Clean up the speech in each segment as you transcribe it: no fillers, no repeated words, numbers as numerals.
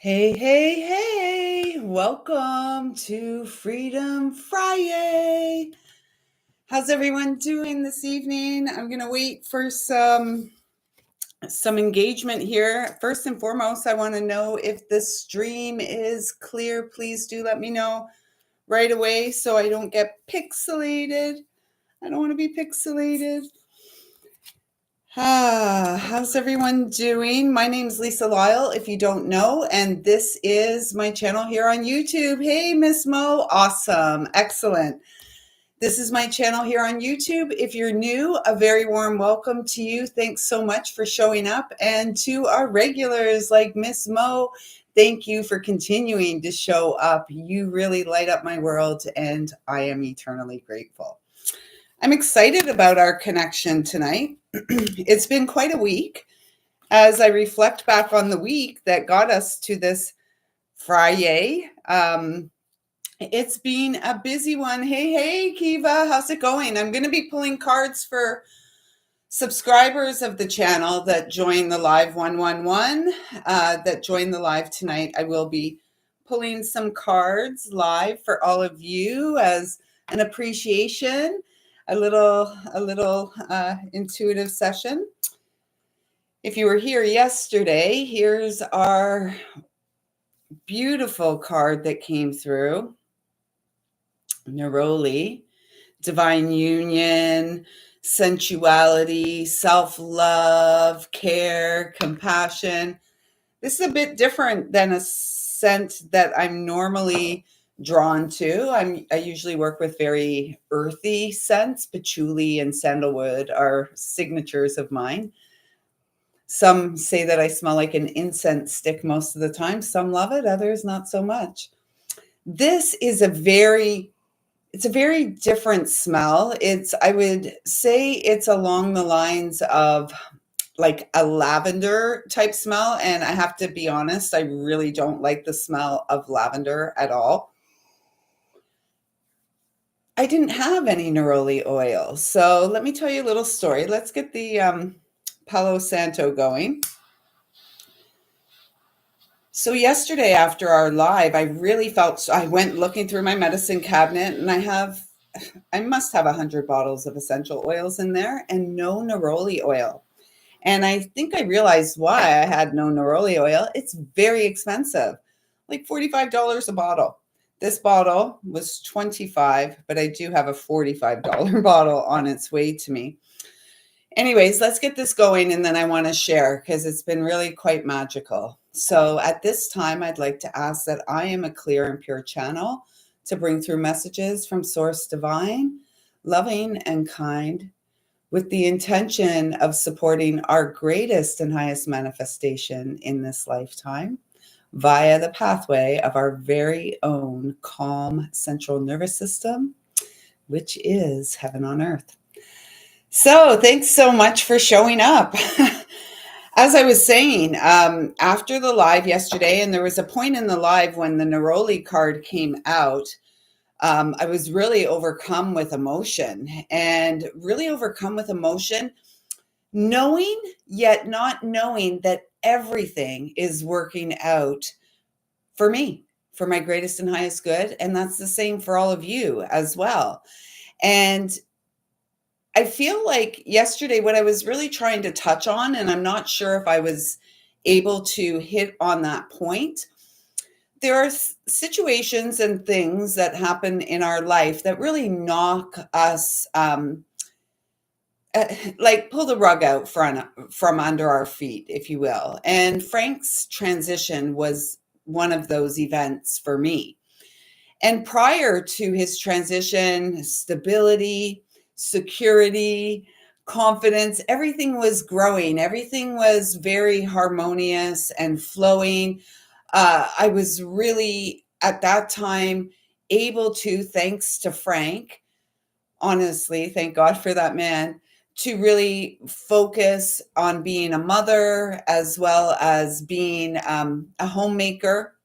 Hey, hey, hey, welcome to Freedom Friday. How's everyone doing this evening? I'm going to wait for some engagement here. First and foremost, I want to know if the stream is clear. Please do let me know right away so I don't get pixelated. I don't want to be pixelated. How's everyone doing? My name's lisalyle, if you don't know, and this is my channel here on YouTube. Hey, Miss Mo. Awesome. Excellent. This is my channel here on YouTube. If you're new, a very warm welcome to you. Thanks so much for showing up. And to our regulars like Miss Mo, thank you for continuing to show up. You really light up my world, and I am eternally grateful. I'm excited about our connection tonight. It's been quite a week as I reflect back on the week that got us to this Friday. It's been a busy one. Hey, Kiva, how's it going? I'm going to be pulling cards for subscribers of the channel that join the live 111, that join the live tonight. I will be pulling some cards live for all of you as an appreciation. A little intuitive session. If you were here yesterday, here's our beautiful card that came through. Neroli, divine union, sensuality, self-love, care, compassion. This is a bit different than a scent that I'm normally drawn to. I usually work with very earthy scents. Patchouli and sandalwood are signatures of mine. Some say that I smell like an incense stick most of the time. Some love it, others not so much. This is a very different smell. I would say it's along the lines of like a lavender type smell. And I have to be honest, I really don't like the smell of lavender at all. I didn't have any neroli oil. So let me tell you a little story. Let's get the Palo Santo going. So yesterday after our live, I really felt, I went looking through my medicine cabinet and I must have 100 bottles of essential oils in there and no neroli oil. And I think I realized why I had no neroli oil. It's very expensive, like $45 a bottle. This bottle was $25, but I do have a $45 bottle on its way to me. Anyways, let's get this going, and then I want to share because it's been really quite magical. So at this time, I'd like to ask that I am a clear and pure channel to bring through messages from Source Divine, loving and kind, with the intention of supporting our greatest and highest manifestation in this lifetime via the pathway of our very own calm central nervous system, which is heaven on earth. So thanks so much for showing up. As I was saying, after the live yesterday, and there was a point in the live when the neroli card came out, I was really overcome with emotion, knowing yet not knowing that everything is working out for me, for my greatest and highest good. And that's the same for all of you as well. And I feel like yesterday, what I was really trying to touch on, and I'm not sure if I was able to hit on that point, there are situations and things that happen in our life that really knock us, like pull the rug out from under our feet, if you will. And Frank's transition was one of those events for me. And prior to his transition, stability, security, confidence, everything was growing. Everything was very harmonious and flowing. I was really, at that time, able to, thanks to Frank, honestly, thank God for that man, to really focus on being a mother as well as being a homemaker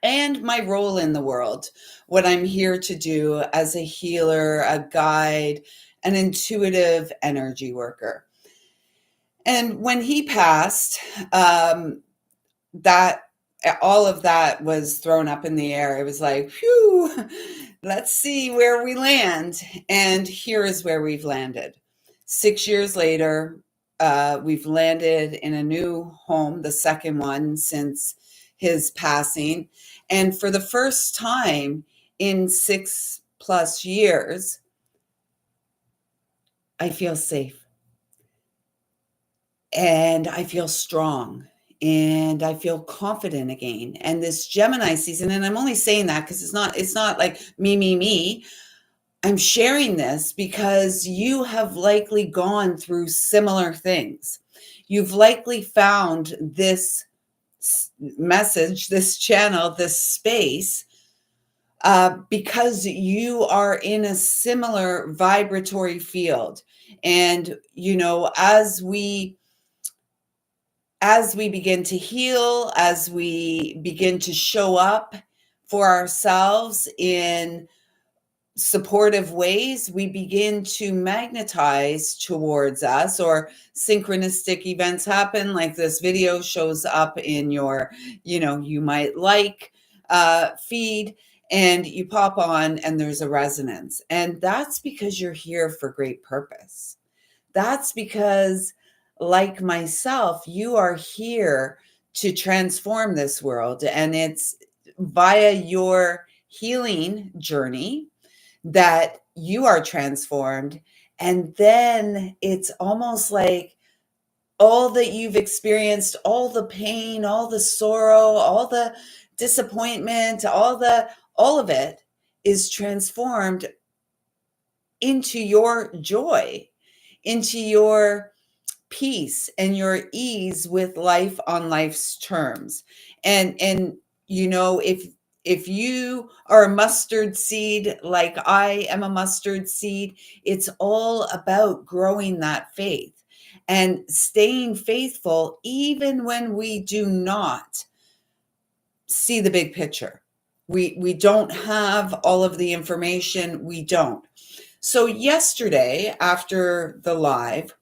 and my role in the world, what I'm here to do as a healer, a guide, an intuitive energy worker. And when he passed, that all of that was thrown up in the air. It was like, phew, let's see where we land. And here is where we've landed. 6 years later, we've landed in a new home, the second one since his passing. And for the first time in 6+ years, I feel safe and I feel strong and I feel confident again. And this Gemini season, and I'm only saying that because it's not like me. I'm sharing this because you have likely gone through similar things. You've likely found this message, this channel, this space, because you are in a similar vibratory field. And, as we begin to heal, as we begin to show up for ourselves in supportive ways, we begin to magnetize towards us, or synchronistic events happen, like this video shows up in your, you might like feed, and you pop on and there's a resonance. And that's because you're here for great purpose. That's because, like myself, you are here to transform this world. And it's via your healing journey that you are transformed. And then it's almost like all that you've experienced, all the pain, all the sorrow, all the disappointment, all of it is transformed into your joy, into your peace and your ease with life on life's terms. And if you are a mustard seed, like I am a mustard seed, it's all about growing that faith and staying faithful even when we do not see the big picture. We don't have all of the information. We don't. So yesterday, after the live,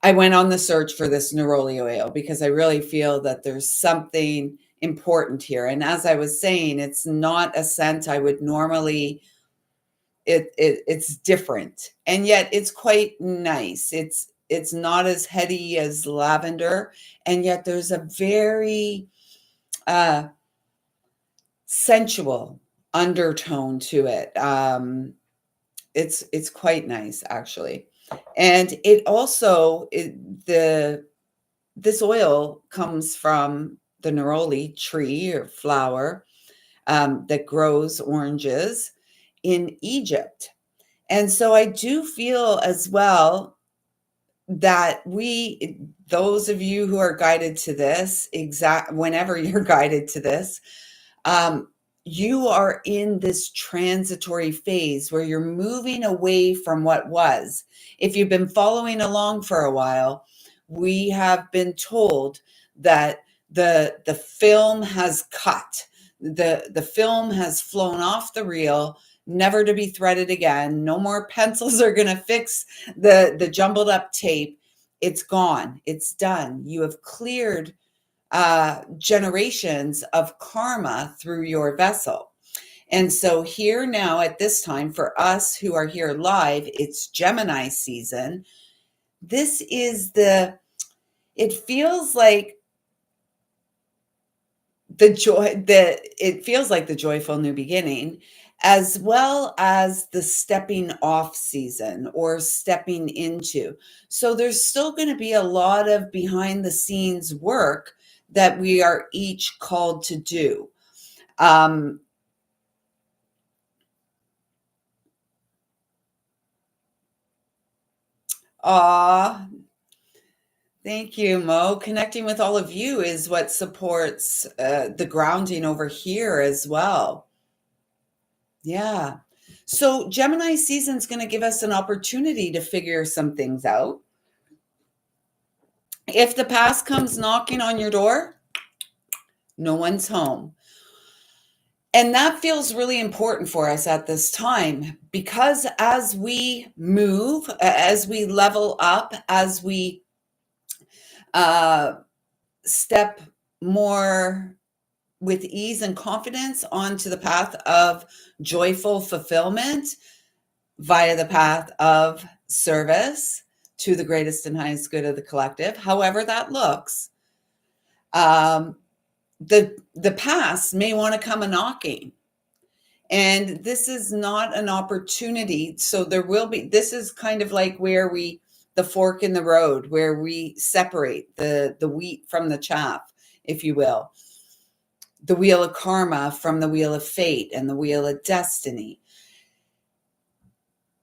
I went on the search for this neroli oil because I really feel that there's something important here. And as I was saying, it's not a scent I would normally, it's different. And yet it's quite nice. It's not as heady as lavender. And yet there's a very sensual undertone to it. It's quite nice, actually. And it also, this oil comes from the neroli tree or flower that grows oranges in Egypt. And so I do feel as well that those of you who are guided to this, whenever you're guided to this, you are in this transitory phase where you're moving away from what was. If you've been following along for a while, we have been told that the film has cut. The film has flown off the reel, never to be threaded again. No more pencils are going to fix the jumbled up tape. It's gone. It's done. You have cleared generations of karma through your vessel. And so here now at this time, for us who are here live, it's Gemini season. This is it feels like it feels like the joyful new beginning, as well as the stepping off season or stepping into. So there's still going to be a lot of behind the scenes work that we are each called to do. Thank you, Mo. Connecting with all of you is what supports the grounding over here as well. Yeah. So Gemini season is going to give us an opportunity to figure some things out. If the past comes knocking on your door, no one's home. And that feels really important for us at this time, because as we move, as we level up, as we step more with ease and confidence onto the path of joyful fulfillment via the path of service to the greatest and highest good of the collective, however that looks. The past may want to come a knocking, and this is not an opportunity. So there will be, this is kind of like where the fork in the road, where we separate the wheat from the chaff, if you will, the wheel of karma from the wheel of fate and the wheel of destiny.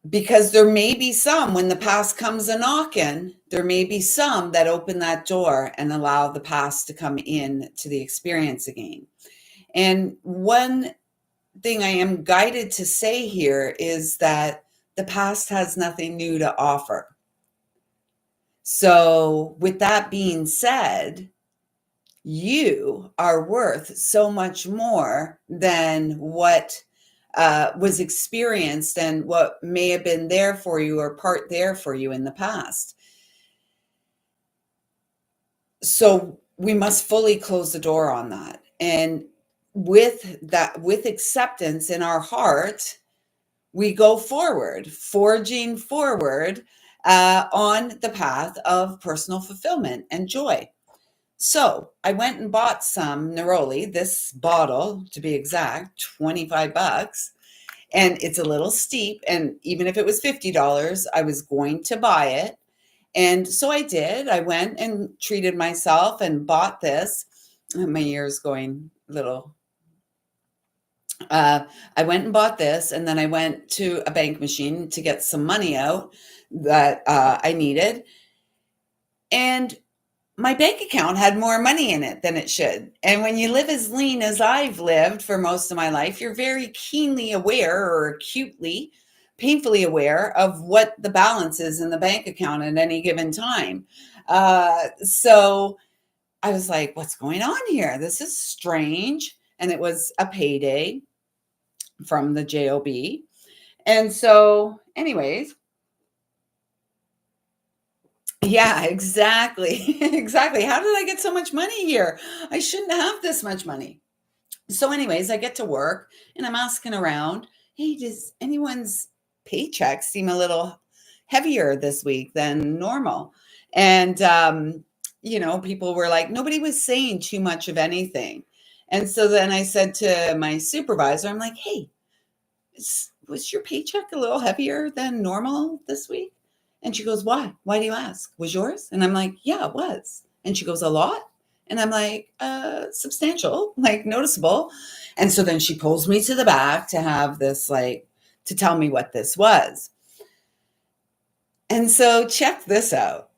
Because there may be some, when the past comes a knocking, there may be some that open that door and allow the past to come in to the experience again. And one thing I am guided to say here is that the past has nothing new to offer. So with that being said, you are worth so much more than what was experienced and what may have been there for you or part there for you in the past. So we must fully close the door on that. And with that, with acceptance in our heart, we go forward, forging forward on the path of personal fulfillment and joy. So I went and bought some neroli, this bottle to be exact, $25. And it's a little steep. And even if it was $50, I was going to buy it. And so I did. I went and treated myself and bought this. My ear's going a little. I went and bought this, and then I went to a bank machine to get some money out that I needed. And my bank account had more money in it than it should. And when you live as lean as I've lived for most of my life, you're very keenly aware, or acutely, painfully aware of what the balance is in the bank account at any given time. So I was like, what's going on here? This is strange. And it was a payday from the job. And so anyways, yeah, exactly. Exactly. How did I get so much money here? I shouldn't have this much money. So anyways, I get to work and I'm asking around, hey, does anyone's paycheck seem a little heavier this week than normal? And, people were like, nobody was saying too much of anything. And so then I said to my supervisor, I'm like, hey, was your paycheck a little heavier than normal this week? And she goes, why? Why do you ask? Was yours? And I'm like, yeah, it was. And she goes, a lot? And I'm like, substantial, like noticeable. And so then she pulls me to the back to have this, like, to tell me what this was. And so check this out.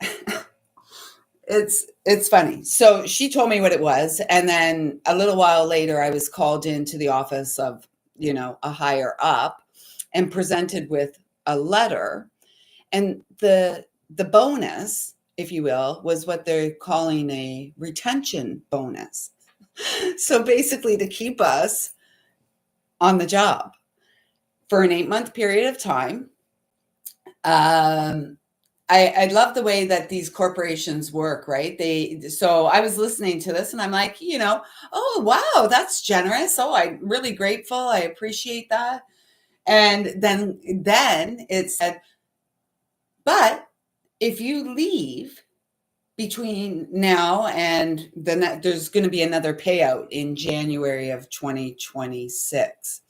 It's funny. So she told me what it was. And then a little while later, I was called into the office of, a higher up and presented with a letter. And the bonus, if you will, was what they're calling a retention bonus. So basically to keep us on the job for an 8-month period of time. I love the way that these corporations work, right? So I was listening to this and I'm like, oh, wow, that's generous. Oh, I'm really grateful. I appreciate that. And then it said, but if you leave between now and then, there's going to be another payout in January of 2026,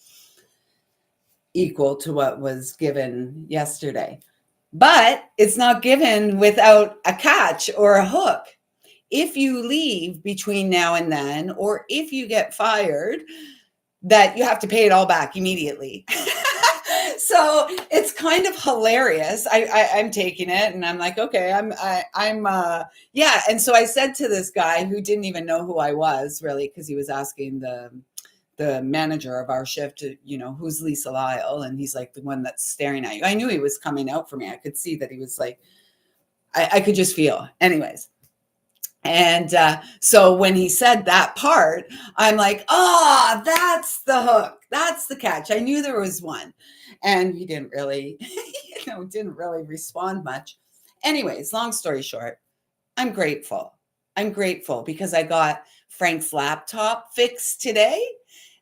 equal to what was given yesterday. But it's not given without a catch or a hook. If you leave between now and then, or if you get fired, that you have to pay it all back immediately. So it's kind of hilarious. I'm taking it and I'm like, okay, yeah. And so I said to this guy who didn't even know who I was really, because he was asking the manager of our shift, who's lisalyle, and he's like the one that's staring at you. I knew he was coming out for me. I could see that he was like, I could just feel. Anyways. And so when he said that part, I'm like, oh, that's the hook. That's the catch. I knew there was one. And he didn't really, didn't really respond much. Anyways, long story short, I'm grateful. I'm grateful because I got Frank's laptop fixed today.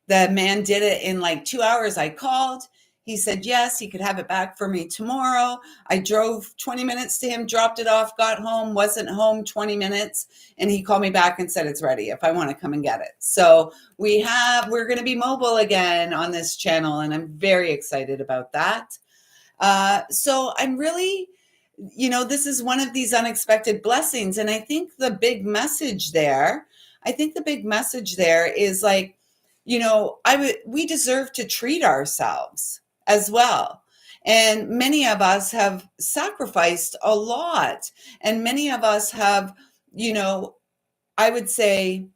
The man did it in like 2 hours. I called. He said yes, he could have it back for me tomorrow. I drove 20 minutes to him, dropped it off, got home, wasn't home 20 minutes, and he called me back and said it's ready if I want to come and get it. So we're going to be mobile again on this channel, and I'm very excited about that. So I'm really, this is one of these unexpected blessings. And I think the big message there is like, we deserve to treat ourselves as well. And many of us have sacrificed a lot. And many of us have, I would say,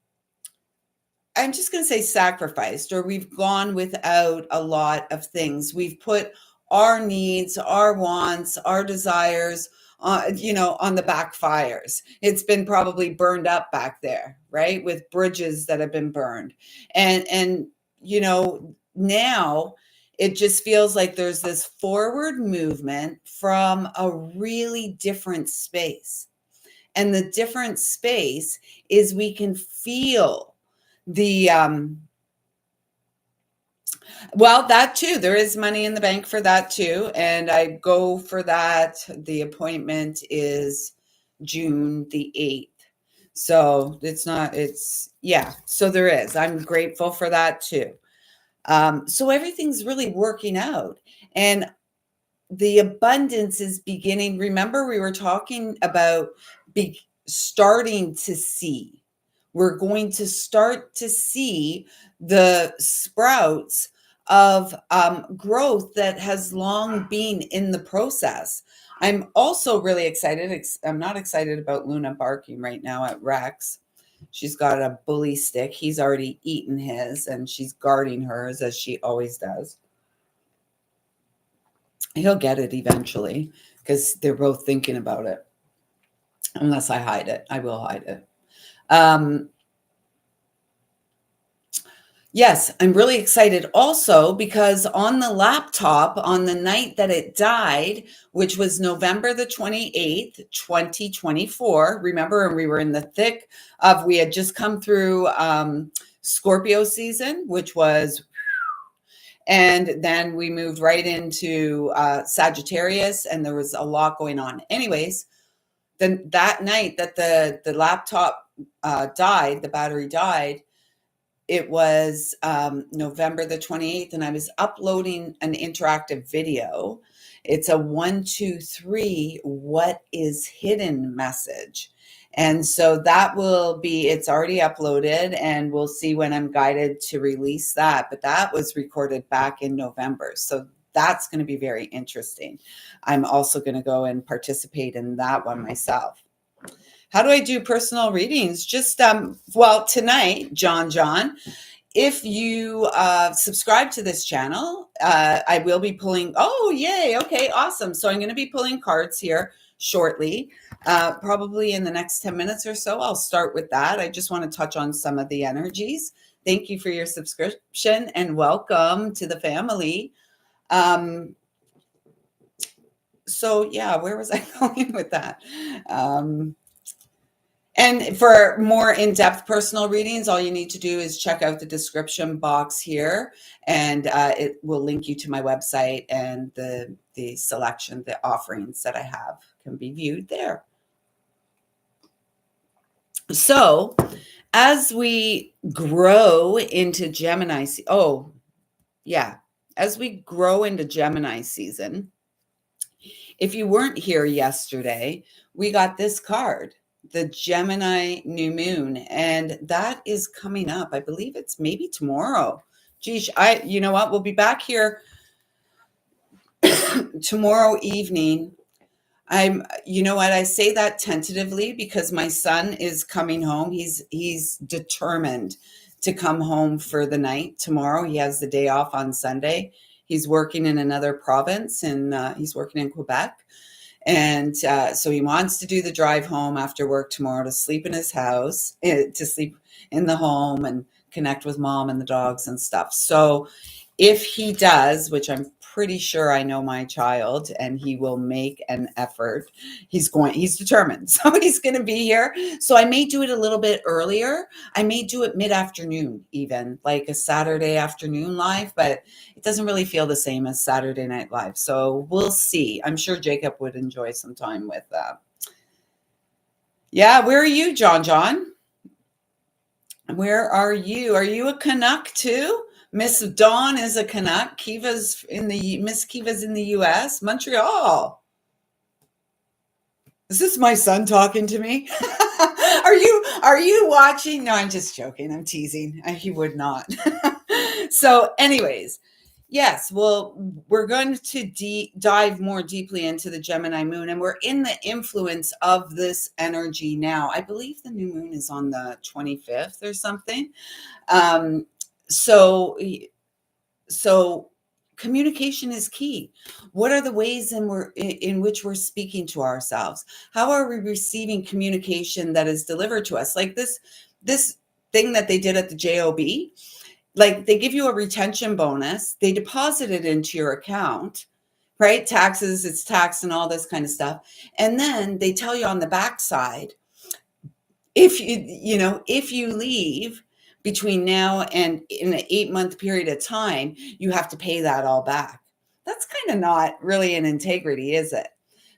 I'm just going to say sacrificed, or we've gone without a lot of things. We've put our needs, our wants, our desires, on the back fires. It's been probably burned up back there, right? With bridges that have been burned. And now it just feels like there's this forward movement from a really different space. And the different space is we can feel the that too, there is money in the bank for that too, and I go for that. The appointment is June the 8th, so so there is. I'm grateful for that too. So everything's really working out, and the abundance is beginning. Remember, we were talking about starting to see. We're going to start to see the sprouts of growth that has long been in the process. I'm also really excited. I'm not excited about Luna barking right now at Rex. She's got a bully stick. He's already eaten his, and she's guarding hers as she always does. He'll get it eventually because they're both thinking about it. Unless I hide it, I will hide it. Yes, I'm really excited also because on the laptop, on the night that it died, which was November the 28th, 2024, remember, we were in the thick of, we had just come through Scorpio season, which was, and then we moved right into Sagittarius, and there was a lot going on. Anyways, then that night that the laptop died, the battery died, it was November the 28th, and I was uploading an interactive video. It's a 1, 2, 3, what is hidden message. And so that will be, it's already uploaded, and we'll see when I'm guided to release that. But that was recorded back in November. So that's going to be very interesting. I'm also going to go and participate in that one myself. How do I do personal readings? Just, tonight, John, if you subscribe to this channel, I will be pulling, oh, yay, okay, awesome. So I'm going to be pulling cards here shortly, probably in the next 10 minutes or so. I'll start with that. I just want to touch on some of the energies. Thank you for your subscription and welcome to the family. So yeah, where was I going with that? And for more in-depth personal readings, all you need to do is check out the description box here, and it will link you to my website, and the selection, the offerings that I have can be viewed there. So as we grow into Gemini, as we grow into Gemini season, if you weren't here yesterday, we got this card, the Gemini new moon, and that is coming up. I believe it's maybe tomorrow. Geez, you know what? We'll be back here tomorrow evening. I say that tentatively because my son is coming home. He's determined to come home for the night tomorrow. He has the day off on Sunday. He's working in another province, and he's working in Quebec. And so he wants to do the drive home after work tomorrow to sleep in his house, to sleep in the home and connect with mom and the dogs and stuff. So if he does, which I'm pretty sure I know my child and he will make an effort. He's determined. So he's going to be here. So I may do it a little bit earlier. I may do it mid-afternoon, even like a Saturday afternoon live, but it doesn't really feel the same as Saturday Night Live. So we'll see. I'm sure Jacob would enjoy some time with that. Yeah. Where are you, John? Where are you? Are you a Canuck too? Miss Dawn is a Canuck. Miss Kiva's in the US, Montreal. Is this my son talking to me? Are you watching? No, I'm just joking. I'm teasing. He would not. So, anyways, yes, well, we're going to dive more deeply into the Gemini moon, and we're in the influence of this energy now. I believe the new moon is on the 25th or something. So communication is key. What are the ways in which we're speaking to ourselves? How are we receiving communication that is delivered to us? Like this thing that they did at the JOB, like they give you a retention bonus, they deposit it into your account, right? Taxes, it's taxed and all this kind of stuff. And then they tell you on the backside, if you leave between now and in an 8-month period of time, you have to pay that all back. That's kind of not really an integrity, is it?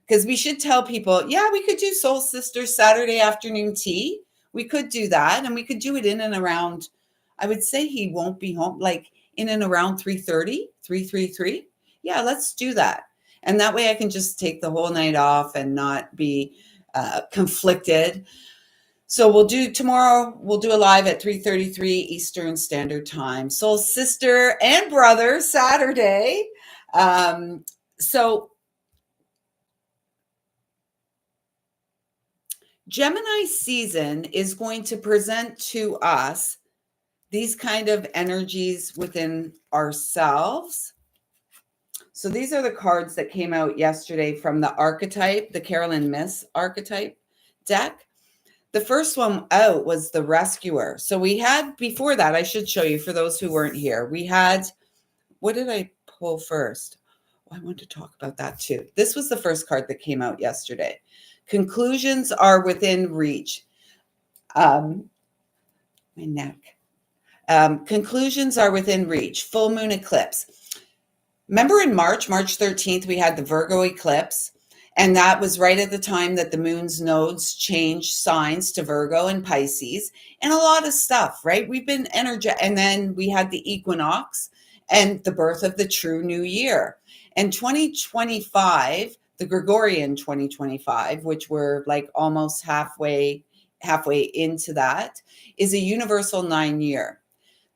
Because we should tell people, yeah, we could do Soul Sisters Saturday afternoon tea. We could do that. And we could do it in and around, I would say he won't be home, like in and around 3:30, 3:33. Yeah, let's do that. And that way I can just take the whole night off and not be conflicted. So we'll do a live at 3:33 Eastern Standard Time. Soul Sister and Brother Saturday. So Gemini season is going to present to us these kind of energies within ourselves. So these are the cards that came out yesterday from the Archetype, the Carolin Myss Archetype deck. The first one out was the Rescuer. So we had, before that, I should show you for those who weren't here, we had, what did I pull first? Oh, I want to talk about that too. This was the first card that came out yesterday. Conclusions are within reach. My neck. Conclusions are within reach. Full moon eclipse. Remember in March 13th, we had the Virgo eclipse. And that was right at the time that the moon's nodes changed signs to Virgo and Pisces and a lot of stuff, right? We've been energetic. And then we had the equinox and the birth of the true new year. And 2025, the Gregorian 2025, which we're like almost halfway into that, is a universal 9-year.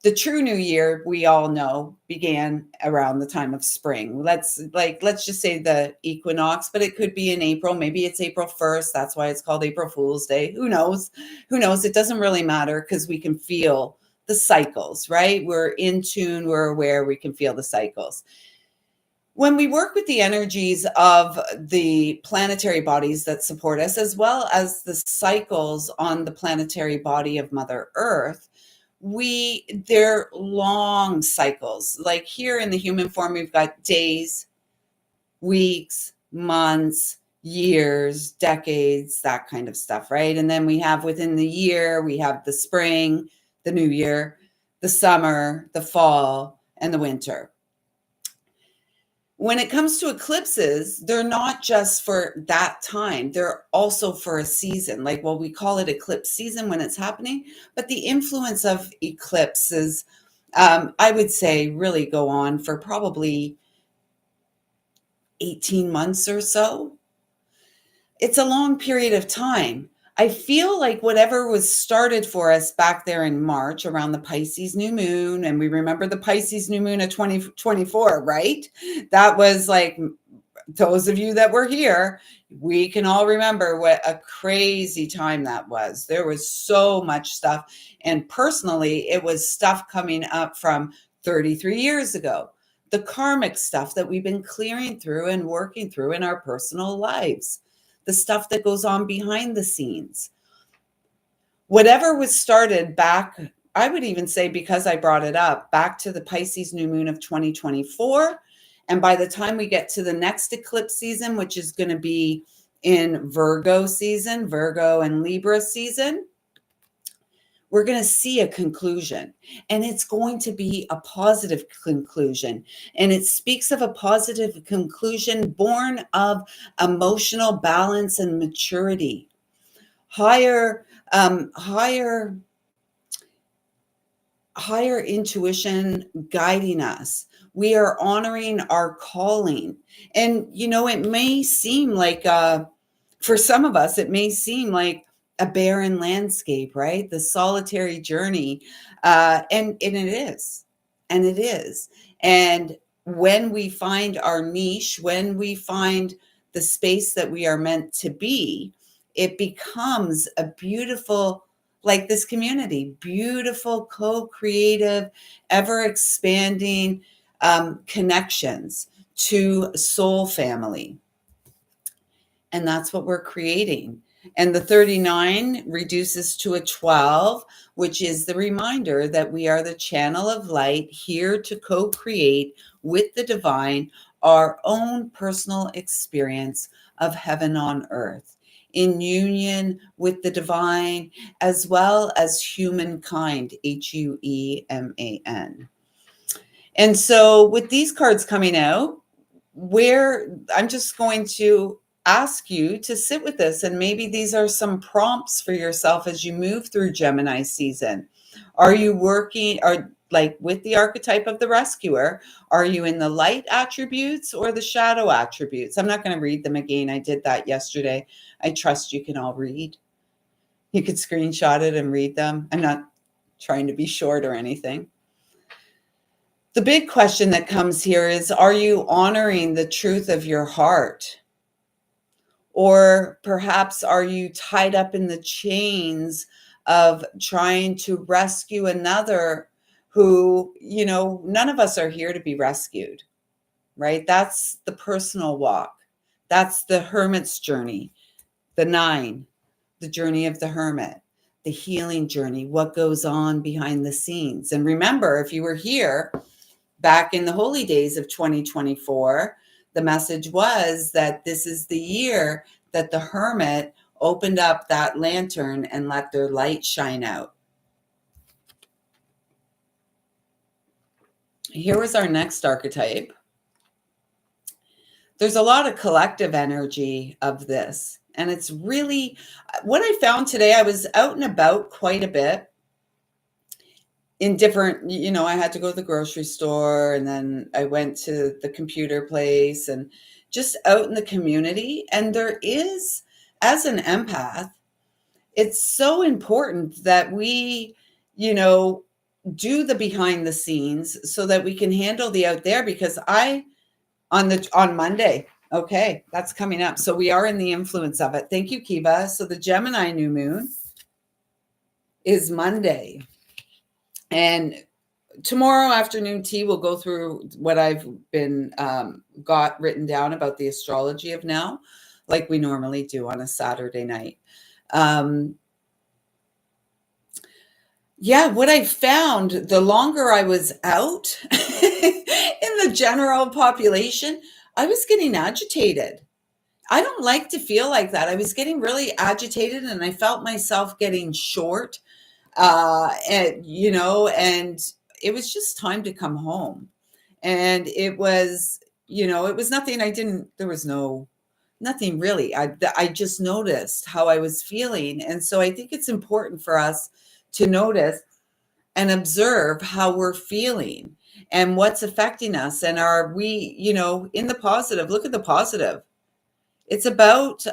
The true new year, we all know, began around the time of spring. Let's just say the equinox, but it could be in April. Maybe it's April 1st. That's why it's called April Fool's Day. Who knows? It doesn't really matter because we can feel the cycles, right? We're in tune. We're aware. We can feel the cycles. When we work with the energies of the planetary bodies that support us, as well as the cycles on the planetary body of Mother Earth, they're long cycles. Like here in the human form, we've got days, weeks, months, years, decades, that kind of stuff, right? And then we have within the year, we have the spring, the new year, the summer, the fall, and the winter. When it comes to eclipses, they're not just for that time. They're also for a season. Like, well, we call it eclipse season when it's happening, but the influence of eclipses, I would say, really go on for probably 18 months or so. It's a long period of time. I feel like whatever was started for us back there in March around the Pisces new moon, and we remember the Pisces new moon of 2024, right? That was like, those of you that were here, we can all remember what a crazy time that was. There was so much stuff. And personally, it was stuff coming up from 33 years ago. The karmic stuff that we've been clearing through and working through in our personal lives. The stuff that goes on behind the scenes. Whatever was started back, I would even say, because I brought it up, back to the Pisces new moon of 2024 And by the time we get to the next eclipse season, which is going to be in Virgo season, Virgo and Libra season, we're going to see a conclusion, and it's going to be a positive conclusion. And it speaks of a positive conclusion born of emotional balance and maturity, higher intuition guiding us. We are honoring our calling. And, it may seem like, for some of us, it may seem like a barren landscape, right? The solitary journey. And it is. And it is. And when we find our niche, when we find the space that we are meant to be, it becomes a beautiful, like this community, beautiful, co-creative, ever expanding connections to soul family. And that's what we're creating. And the 39 reduces to a 12, which is the reminder that we are the channel of light here to co-create with the divine our own personal experience of heaven on earth, in union with the divine as well as humankind, HUEMAN. And so with these cards coming out, I'm just going to ask you to sit with this, and maybe these are some prompts for yourself as you move through Gemini season. Are you working like with the archetype of the rescuer? Are you in the light attributes or the shadow attributes? I'm not going to read them again. I did that yesterday. I trust you can all read. You could screenshot it and read them. I'm not trying to be short or anything. The big question that comes here is, are you honoring the truth of your heart? Or perhaps are you tied up in the chains of trying to rescue another who, none of us are here to be rescued, right? That's the personal walk. That's the hermit's journey, the 9, the journey of the hermit, the healing journey, what goes on behind the scenes. And remember, if you were here back in the holy days of 2024, the message was that this is the year that the hermit opened up that lantern and let their light shine out. Here was our next archetype. There's a lot of collective energy of this. And it's really what I found today. I was out and about quite a bit in different, I had to go to the grocery store, and then I went to the computer place, and just out in the community. And there is, as an empath, it's so important that we, do the behind the scenes so that we can handle the out there, because on Monday, okay, that's coming up. So we are in the influence of it. Thank you, Kiva. So the Gemini new moon is Monday. And tomorrow afternoon tea, we'll go through what I've been got written down about the astrology of now, like we normally do on a Saturday night. What I found, the longer I was out in the general population, I was getting agitated. I don't like to feel like that. I was getting really agitated, and I felt myself getting short. And it was just time to come home. And it was, it was nothing. There was nothing really. I just noticed how I was feeling. And so I think it's important for us to notice and observe how we're feeling and what's affecting us. And are we, in the positive? Look at the positive. It's about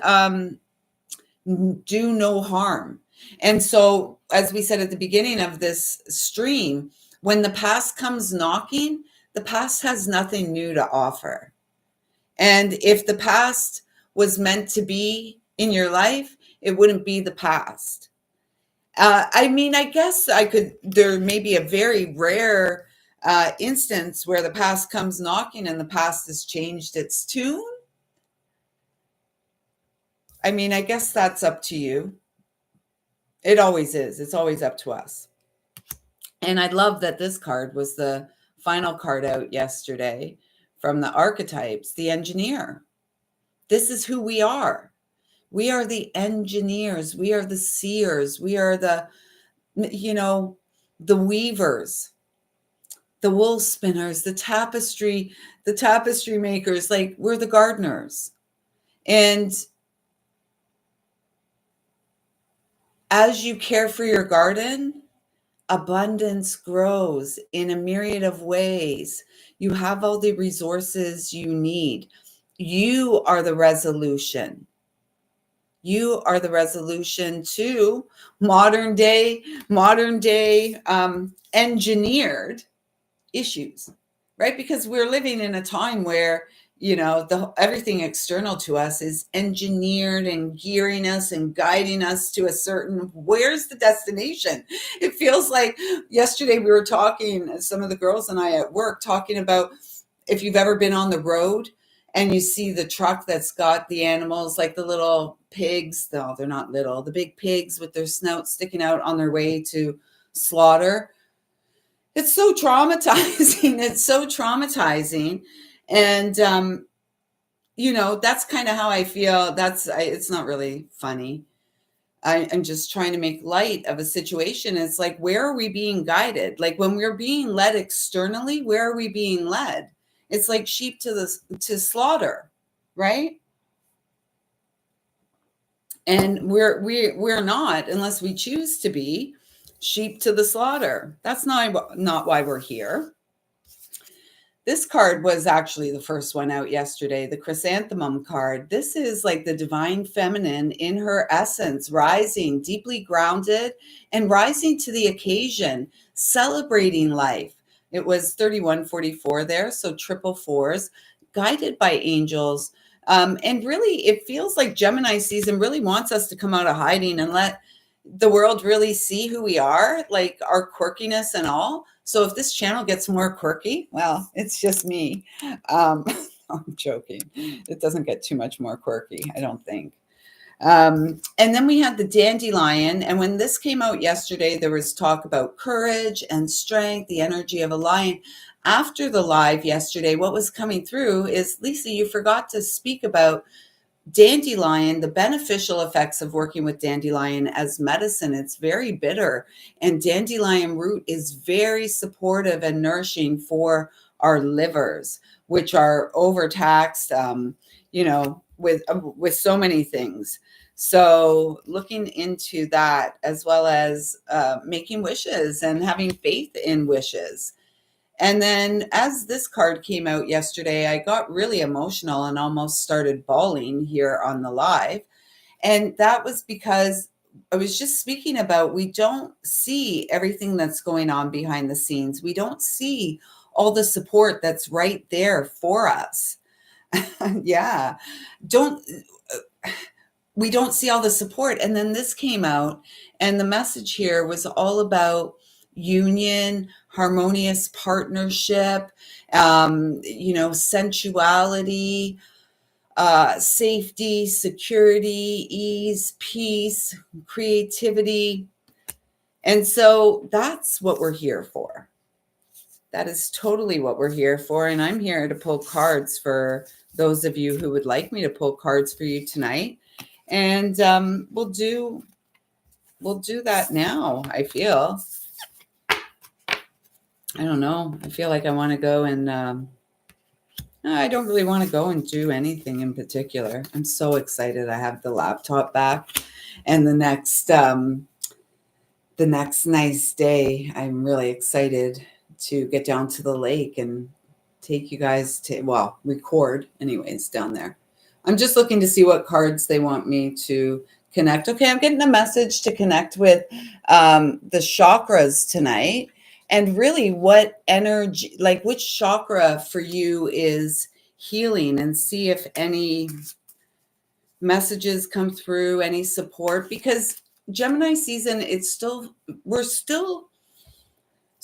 do no harm. And so, as we said at the beginning of this stream, when the past comes knocking, the past has nothing new to offer. And if the past was meant to be in your life, it wouldn't be the past. I guess there may be a very rare instance where the past comes knocking and the past has changed its tune. I guess that's up to you. It always is. It's always up to us. And I love that this card was the final card out yesterday from the archetypes, the engineer. This is who we are. We are the engineers. We are the seers. We are the, the weavers, the wool spinners, the tapestry makers. Like, we're the gardeners. And as you care for your garden, abundance grows in a myriad of ways. You have all the resources you need. You are the resolution. You are the resolution to modern day engineered issues, right? Because we're living in a time where, everything external to us is engineered and gearing us and guiding us to a certain, where's the destination? It feels like yesterday we were talking, some of the girls and I at work, talking about, if you've ever been on the road and you see the truck that's got the animals, like the little pigs, no, they're not little, the big pigs with their snouts sticking out on their way to slaughter. It's so traumatizing. It's so traumatizing. And, that's kind of how I feel. It's not really funny. I'm just trying to make light of a situation. It's like, where are we being guided? Like, when we're being led externally, where are we being led? It's like sheep to slaughter, right? And we're not, unless we choose to be, sheep to the slaughter. That's not why we're here. This card was actually the first one out yesterday, the chrysanthemum card. This is like the divine feminine in her essence, rising, deeply grounded, and rising to the occasion, celebrating life. It was 3144 there, so triple fours, guided by angels. And really, it feels like Gemini season really wants us to come out of hiding and let the world really see who we are, like our quirkiness and all. So if this channel gets more quirky, well, it's just me. I'm joking. It doesn't get too much more quirky, I don't think. And then we had the dandelion. And when this came out yesterday, there was talk about courage and strength, the energy of a lion. After the live yesterday, what was coming through is, Lisa, you forgot to speak about dandelion, the beneficial effects of working with dandelion as medicine. It's very bitter, and dandelion root is very supportive and nourishing for our livers, which are overtaxed, with so many things. So looking into that, as well as making wishes and having faith in wishes. And then as this card came out yesterday, I got really emotional and almost started bawling here on the live. And that was because I was just speaking about, we don't see everything that's going on behind the scenes. We don't see all the support that's right there for us. Yeah. We don't see all the support. And then this came out, and the message here was all about union, harmonious partnership, sensuality, safety, security, ease, peace, creativity. And so that's what we're here for. That is totally what we're here for. And I'm here to pull cards for those of you who would like me to pull cards for you tonight. And we'll do that now. I feel, I don't know. I feel like I want to go and I don't really want to go and do anything in particular. I'm so excited. I have the laptop back, and the next nice day, I'm really excited to get down to the lake and take you guys to, record anyways down there. I'm just looking to see what cards they want me to connect. Okay, I'm getting a message to connect with the chakras tonight. And really, what energy, like which chakra for you is healing, and see if any messages come through, any support, because Gemini season,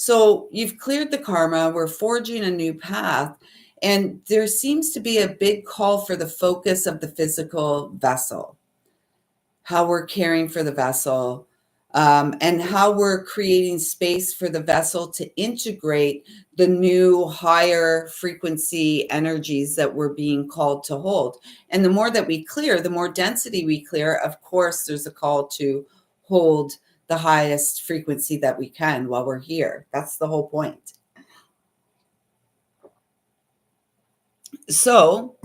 so you've cleared the karma, we're forging a new path, and there seems to be a big call for the focus of the physical vessel, how we're caring for the vessel, and how we're creating space for the vessel to integrate the new higher frequency energies that we're being called to hold. And the more that we clear, the more density we clear, of course, there's a call to hold the highest frequency that we can while we're here. That's the whole point. So,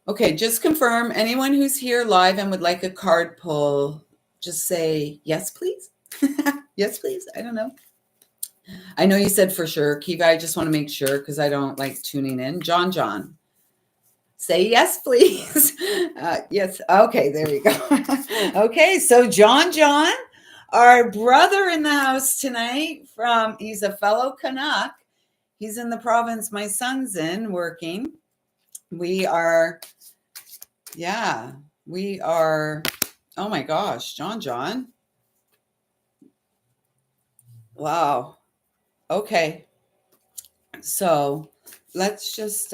okay, just confirm anyone who's here live and would like a card pull, just say yes, please. Yes, please. I don't know. I know you said for sure. Kiva, I just want to make sure because I don't like tuning in. John. Say yes, please. Yes. Okay, there you go. Okay, so John, our brother in the house tonight he's a fellow Canuck. He's in the province my son's in working. We are, oh my gosh, John. Wow. Okay. So let's just,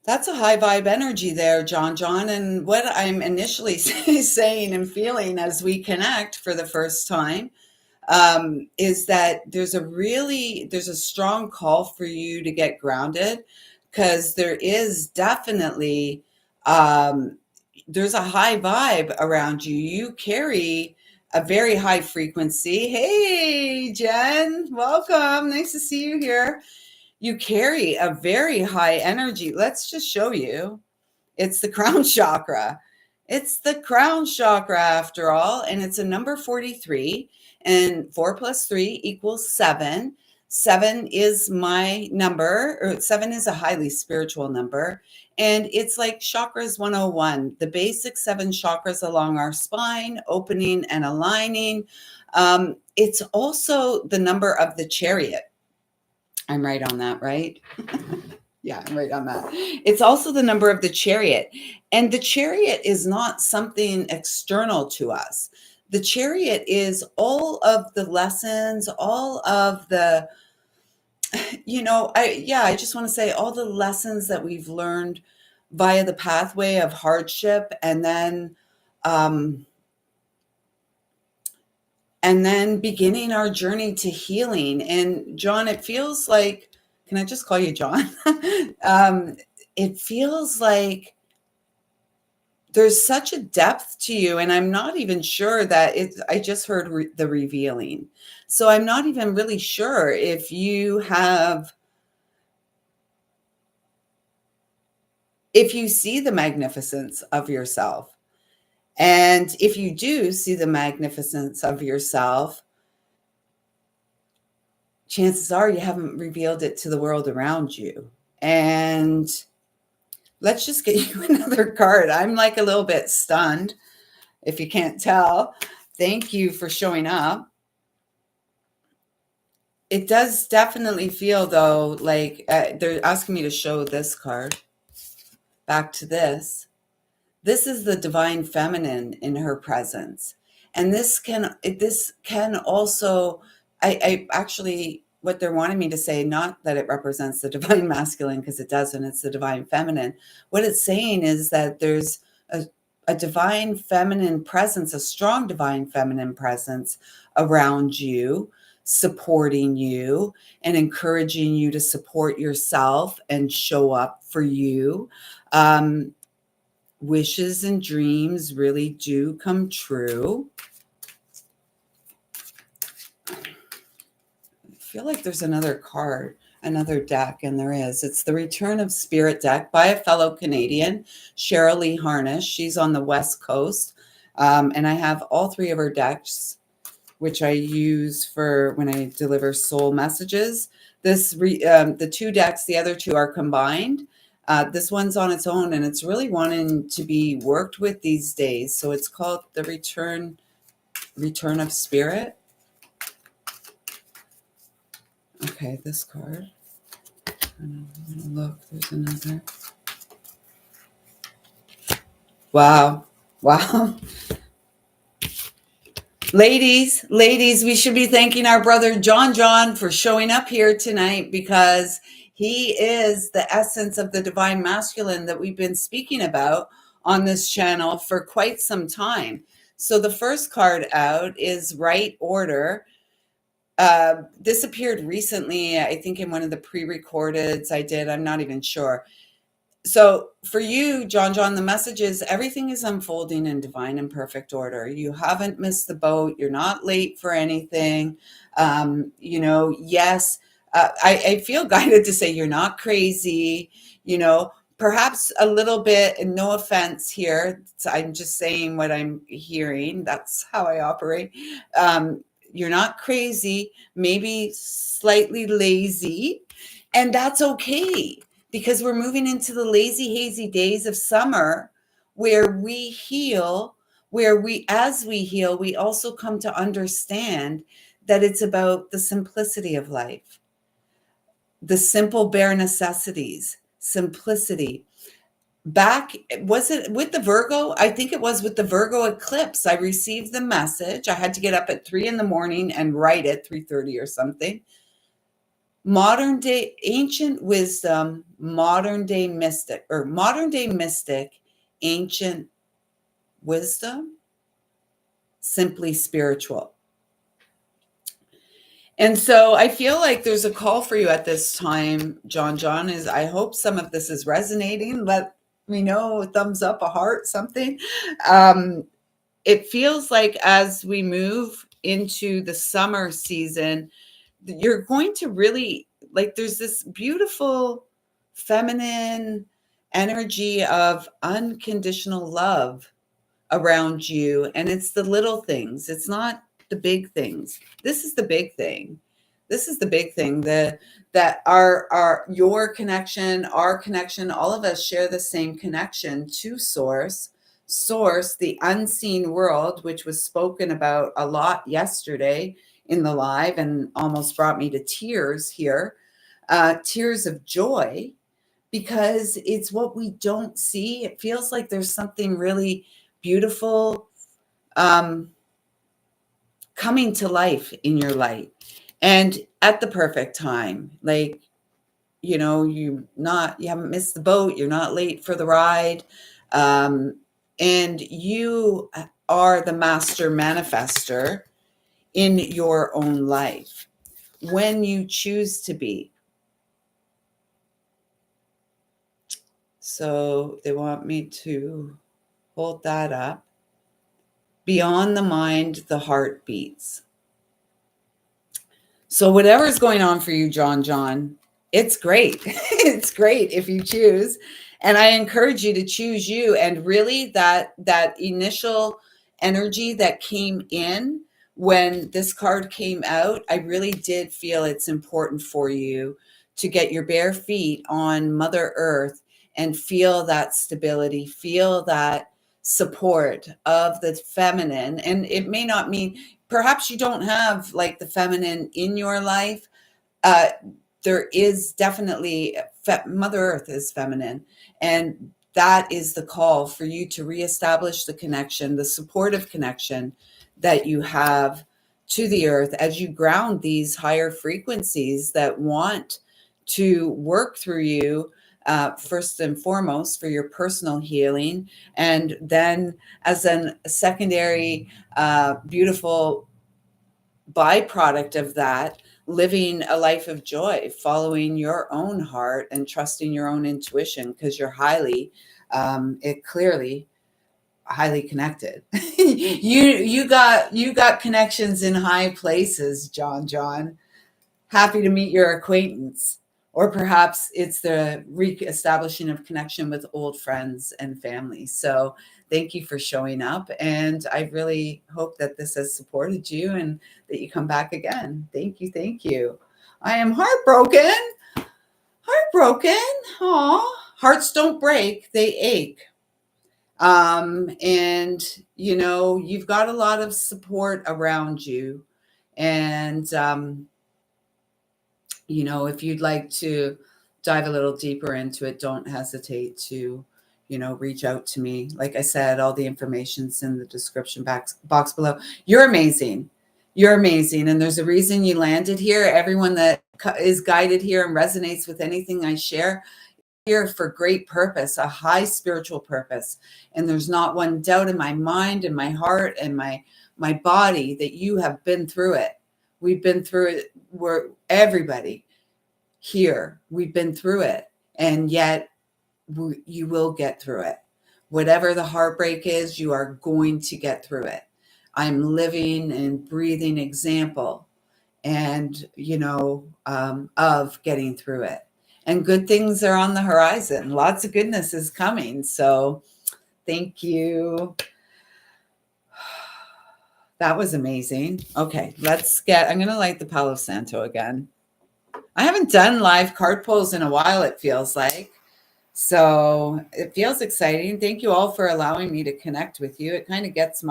that's a high vibe energy there, John. And what I'm initially saying and feeling as we connect for the first time is that there's a strong call for you to get grounded, because there is definitely, there's a high vibe around you. You carry a very high frequency. Hey, Jen, welcome. Nice to see you here. You carry a very high energy. Let's just show you. It's the crown chakra. It's the crown chakra after all. And it's a number 43. And 4 + 3 = 7. 7 is my number, or 7 is a highly spiritual number. And it's like chakras 101, the basic 7 chakras along our spine, opening and aligning. It's also the number of the chariot. I'm right on that, right? Yeah, I'm right on that. It's also the number of the chariot. And the chariot is not something external to us. The chariot is all of the lessons, all of the, I just want to say all the lessons that we've learned via the pathway of hardship, and then beginning our journey to healing. And John, it feels like, can I just call you John? It feels like there's such a depth to you, and I'm not even sure that I just heard the revealing. So I'm not even really sure if you see the magnificence of yourself. And if you do see the magnificence of yourself, chances are you haven't revealed it to the world around you. And let's just get you another card. I'm like a little bit stunned, if you can't tell. Thank you for showing up. It does definitely feel, though, like they're asking me to show this card. Back to this. This is the divine feminine in her presence. And this can also, I actually, what they're wanting me to say, not that it represents the divine masculine, because it doesn't, it's the divine feminine. What it's saying is that there's a divine feminine presence, a strong divine feminine presence around you, supporting you and encouraging you to support yourself and show up for you. Wishes and dreams really do come true. I feel like there's another card, another deck, and there is. It's the Return of Spirit deck by a fellow Canadian, Cheryl Harnish. She's on the West Coast. And I have all 3 of her decks, which I use for when I deliver soul messages. The 2 decks, the other 2 are combined. This one's on its own, and it's really wanting to be worked with these days. So it's called the Return of Spirit. Okay, this card. I'm gonna look. There's another. Wow. Ladies, we should be thanking our brother John for showing up here tonight, because he is the essence of the divine masculine that we've been speaking about on this channel for quite some time. So the first card out is Right Order. This appeared recently, I think in one of the pre-recordeds I did. I'm not even sure. So for you, John, the message is everything is unfolding in divine and perfect order. You haven't missed the boat. You're not late for anything. Yes, I feel guided to say you're not crazy, perhaps a little bit, and no offense here. I'm just saying what I'm hearing. That's how I operate. You're not crazy, maybe slightly lazy, and that's okay, because we're moving into the lazy, hazy days of summer where we heal, as we heal, we also come to understand that it's about the simplicity of life, the simple, bare necessities, simplicity. Was it with the Virgo? I think it was with the Virgo eclipse. I received the message. I had to get up at 3 a.m. and write it, 3:30 or something. Modern day ancient wisdom, modern day mystic, ancient wisdom, simply spiritual. And so I feel like there's a call for you at this time, John, is I hope some of this is resonating. Let me know, a thumbs up, a heart, something. It feels like as we move into the summer season, you're going to really, like, there's this beautiful feminine energy of unconditional love around you. And it's the little things. It's not the big things. This is the big thing. This is the big thing. That your connection, our connection, all of us share the same connection to source, the unseen world, which was spoken about a lot yesterday in the live and almost brought me to tears here, tears of joy, because it's what we don't see. It feels like there's something really beautiful coming to life in your light, and at the perfect time. Like, you haven't missed the boat, you're not late for the ride, and you are the master manifester in your own life when you choose to be. So they want me to hold that up. Beyond the mind, the heart beats. So whatever's going on for you, John, it's great. It's great if you choose. And I encourage you to choose you. And really that initial energy that came in when this card came out, I really did feel it's important for you to get your bare feet on Mother Earth and feel that stability, feel that support of the feminine. And it may not mean, perhaps you don't have like the feminine in your life. There is definitely, Mother Earth is feminine. And that is the call for you to reestablish the connection, the supportive connection that you have to the earth as you ground these higher frequencies that want to work through you, first and foremost for your personal healing, and then as a secondary beautiful byproduct of that, living a life of joy, following your own heart and trusting your own intuition, because you're clearly highly connected. you got connections in high places, John. Happy to meet your acquaintance. Or perhaps it's the reestablishing of connection with old friends and family. So thank you for showing up. And I really hope that this has supported you and that you come back again. Thank you. Thank you. I am heartbroken. Aw, hearts don't break, they ache. And you've got a lot of support around you. And, if you'd like to dive a little deeper into it, don't hesitate to, reach out to me. Like I said, all the information's in the description box below. You're amazing. You're amazing. And there's a reason you landed here. Everyone that is guided here and resonates with anything I share here for great purpose, a high spiritual purpose. And there's not one doubt in my mind and my heart and my body that you have been through it. We've been through it. We're everybody here. We've been through it. And yet you will get through it. Whatever the heartbreak is, you are going to get through it. I'm living and breathing example and, of getting through it. And good things are on the horizon. Lots of goodness is coming. So thank you. That was amazing. Okay, I'm going to light the Palo Santo again. I haven't done live card pulls in a while, it feels like. So it feels exciting. Thank you all for allowing me to connect with you. It kind of gets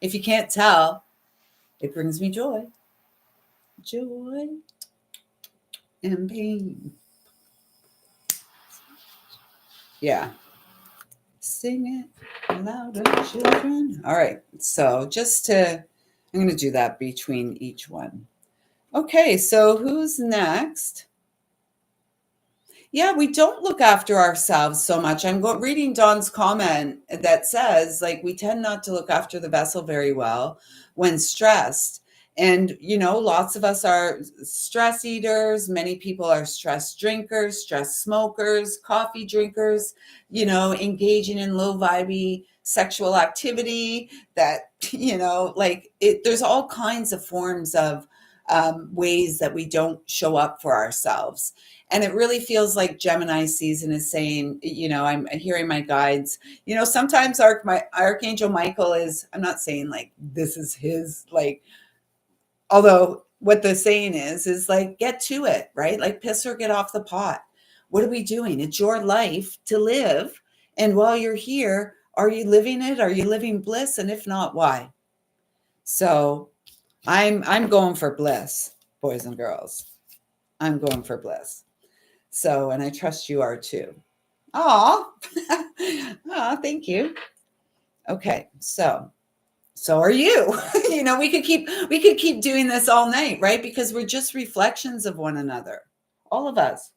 if you can't tell, it brings me joy. Joy and pain. Yeah. Sing it louder, children. All right. So I'm going to do that between each one. Okay. So who's next? Yeah, we don't look after ourselves so much. I'm reading Dawn's comment that says, we tend not to look after the vessel very well when stressed. And, lots of us are stress eaters. Many people are stress drinkers, stress smokers, coffee drinkers, engaging in low vibey sexual activity that, there's all kinds of forms of ways that we don't show up for ourselves. And it really feels like Gemini season is saying, I'm hearing my guides, sometimes my Archangel Michael I'm not saying this is his, although what the saying is get to it, right? Piss or get off the pot. What are we doing? It's your life to live. And while you're here, are you living it? Are you living bliss? And if not, why? So I'm going for bliss, boys and girls. I'm going for bliss. So, and I trust you are too. Aw, thank you. Okay, so are you. We could keep doing this all night, right? Because we're just reflections of one another. All of us.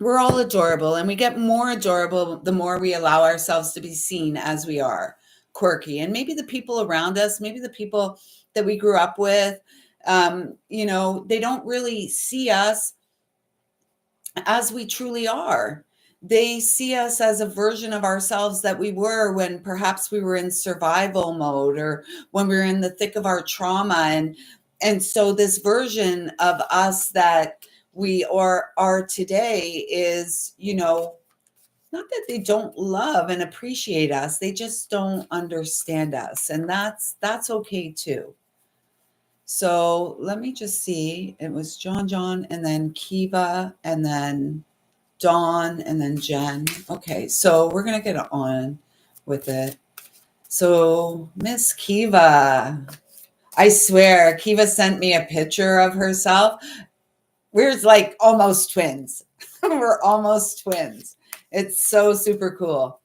We're all adorable, and we get more adorable the more we allow ourselves to be seen as we are, quirky. And maybe the people around us, maybe the people that we grew up with, they don't really see us as we truly are. They see us as a version of ourselves that we were when perhaps we were in survival mode or when we were in the thick of our trauma. And so this version of us that we are today is, not that they don't love and appreciate us, they just don't understand us. And that's okay too. So let me just see. It was John, and then Kiva, and then Dawn, and then Jen. Okay, so we're going to get on with it. So Miss Kiva, I swear, Kiva sent me a picture of herself. We're almost twins. We're almost twins. It's so super cool.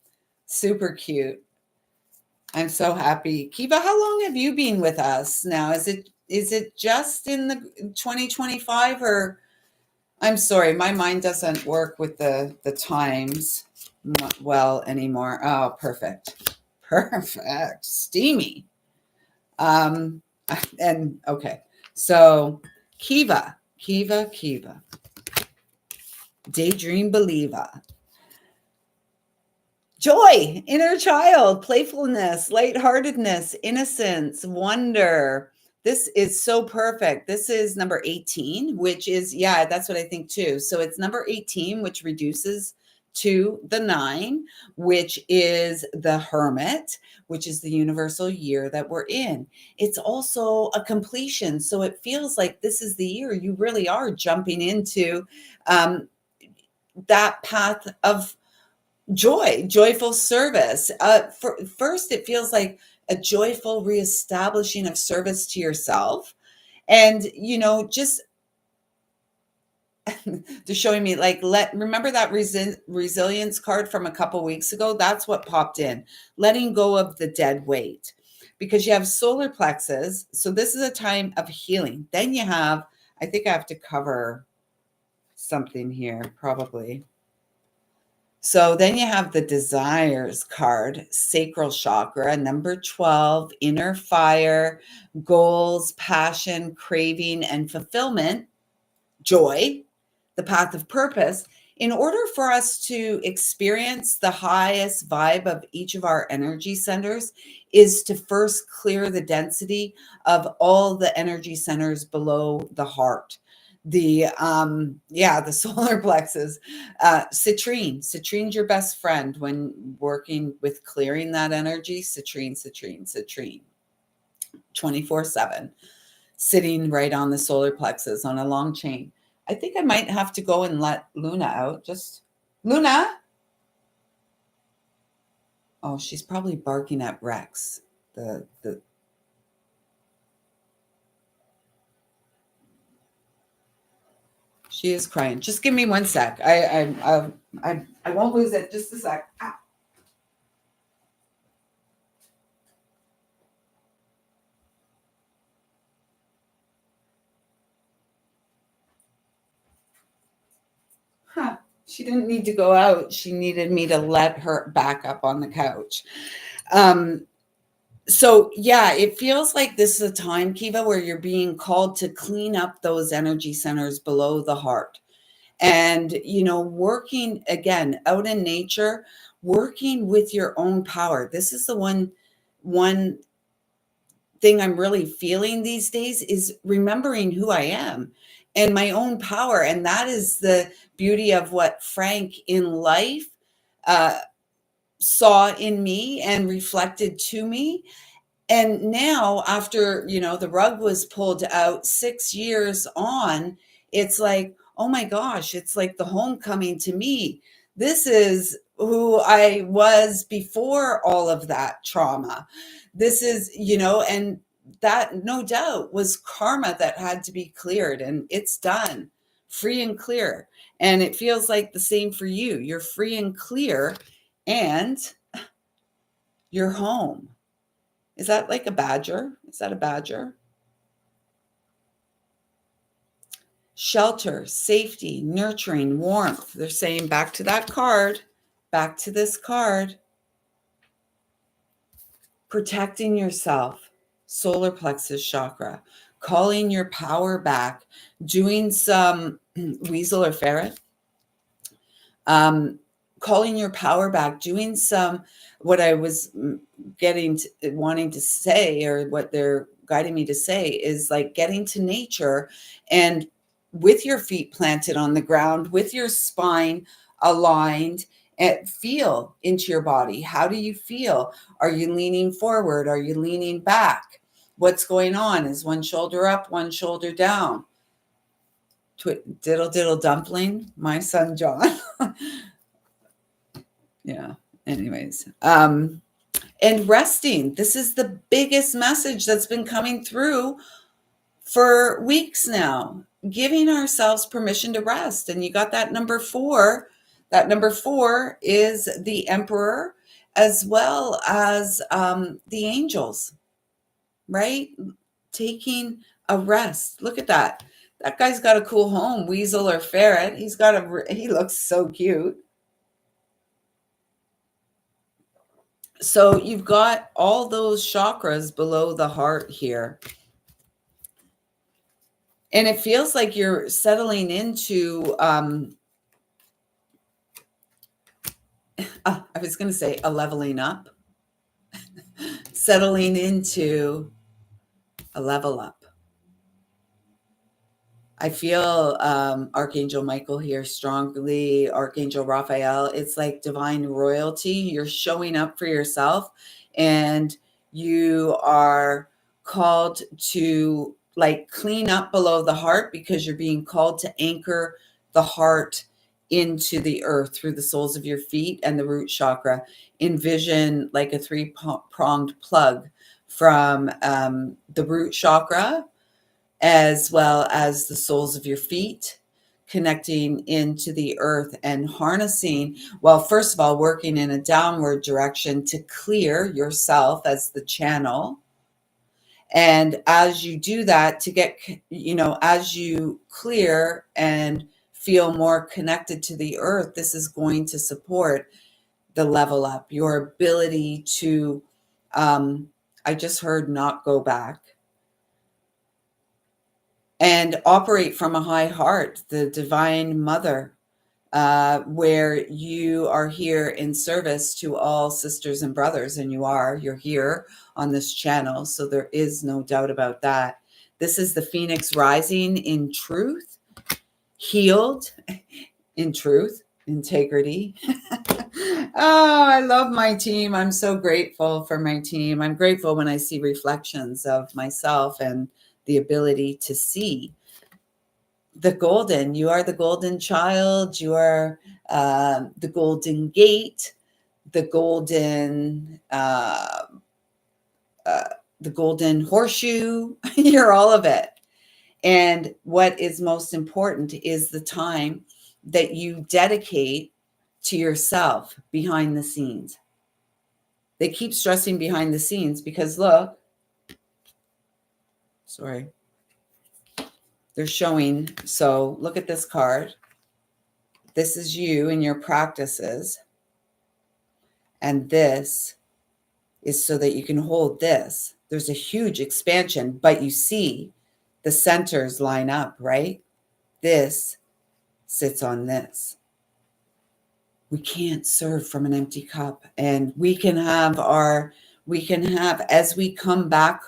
Super cute. I'm so happy. Kiva, how long have you been with us now? Is it just in the 2025 or... I'm sorry, my mind doesn't work with the times well anymore. Oh, perfect. Perfect. Steamy. And okay. So Kiva. Daydream believer. Joy, inner child, playfulness, lightheartedness, innocence, wonder. This is so perfect. This is number 18, which is, yeah, that's what I think too. So it's number 18, which reduces to the 9, which is the Hermit, which is the universal year that we're in. It's also a completion. So it feels like this is the year you really are jumping into that path of joyful service. First, it feels like a joyful reestablishing of service to yourself. And, just they're showing me remember that resilience card from a couple weeks ago? That's what popped in. Letting go of the dead weight, because you have solar plexus. So this is a time of healing. Then you have, I think I have to cover something here, probably. So then you have the desires card, sacral chakra, number 12, inner fire, goals, passion, craving, and fulfillment, joy, the path of purpose. In order for us to experience the highest vibe of each of our energy centers is to first clear the density of all the energy centers below the heart. The the solar plexus, citrine's your best friend when working with clearing that energy. Citrine 24/7, sitting right on the solar plexus on a long chain. I think I might have to go and let Luna out. Just Luna. Oh, she's probably barking at Rex. The She is crying. Just give me 1 sec. I won't lose it. Just a sec. Ah. Huh. She didn't need to go out. She needed me to let her back up on the couch. So yeah, it feels like this is a time, Kiva, where you're being called to clean up those energy centers below the heart. And, working again out in nature, working with your own power. This is the one thing I'm really feeling these days is remembering who I am and my own power. And that is the beauty of what Frank in life uh, saw in me and reflected to me. And now, after the rug was pulled out 6 years on, it's like, oh my gosh, it's like the homecoming to me. This is who I was before all of that trauma. This is, and that no doubt was karma that had to be cleared, and it's done, free and clear. And it feels like the same for you. You're free and clear, and you're home. Is that like a badger? Is that a badger? Shelter, safety, nurturing, warmth. They're saying back to that card, back to this card. Protecting yourself, solar plexus chakra, calling your power back, doing some weasel or ferret, calling your power back, doing some, what I was wanting to say, or what they're guiding me to say, is like getting to nature and with your feet planted on the ground, with your spine aligned, and feel into your body. How do you feel? Are you leaning forward? Are you leaning back? What's going on? Is one shoulder up, one shoulder down? Diddle diddle dumpling, my son John. Yeah. Anyways, and resting. This is the biggest message that's been coming through for weeks now. Giving ourselves permission to rest. And you got that number 4. That number 4 is the Emperor, as well as the angels, right? Taking a rest. Look at that. That guy's got a cool home, weasel or ferret. He looks so cute. So you've got all those chakras below the heart here. And it feels like you're settling into, I was going to say a leveling up, settling into a level up. I feel Archangel Michael here strongly, Archangel Raphael. It's like divine royalty. You're showing up for yourself, and you are called to like clean up below the heart, because you're being called to anchor the heart into the earth through the soles of your feet and the root chakra. Envision like a 3-pronged plug from the root chakra, as well as the soles of your feet, connecting into the earth and harnessing, well, first of all, working in a downward direction to clear yourself as the channel. And as you do that, to get, as you clear and feel more connected to the earth, this is going to support the level up, your ability to, I just heard not go back, and operate from a high heart, the divine mother, where you are here in service to all sisters and brothers, and you're here on this channel, so there is no doubt about that. This is the Phoenix rising in truth, healed in truth, integrity. Oh, I love my team. I'm so grateful for my team. I'm grateful when I see reflections of myself and the ability to see the golden. You are the golden child. You are the golden gate, the golden the golden horseshoe. You're all of it. And what is most important is the time that you dedicate to yourself behind the scenes. They keep stressing behind the scenes because look, sorry, they're showing. So look at this card. This is you in your practices. And this is so that you can hold this. There's a huge expansion, but you see the centers line up, right? This sits on this. We can't serve from an empty cup. And we can have, as we come back,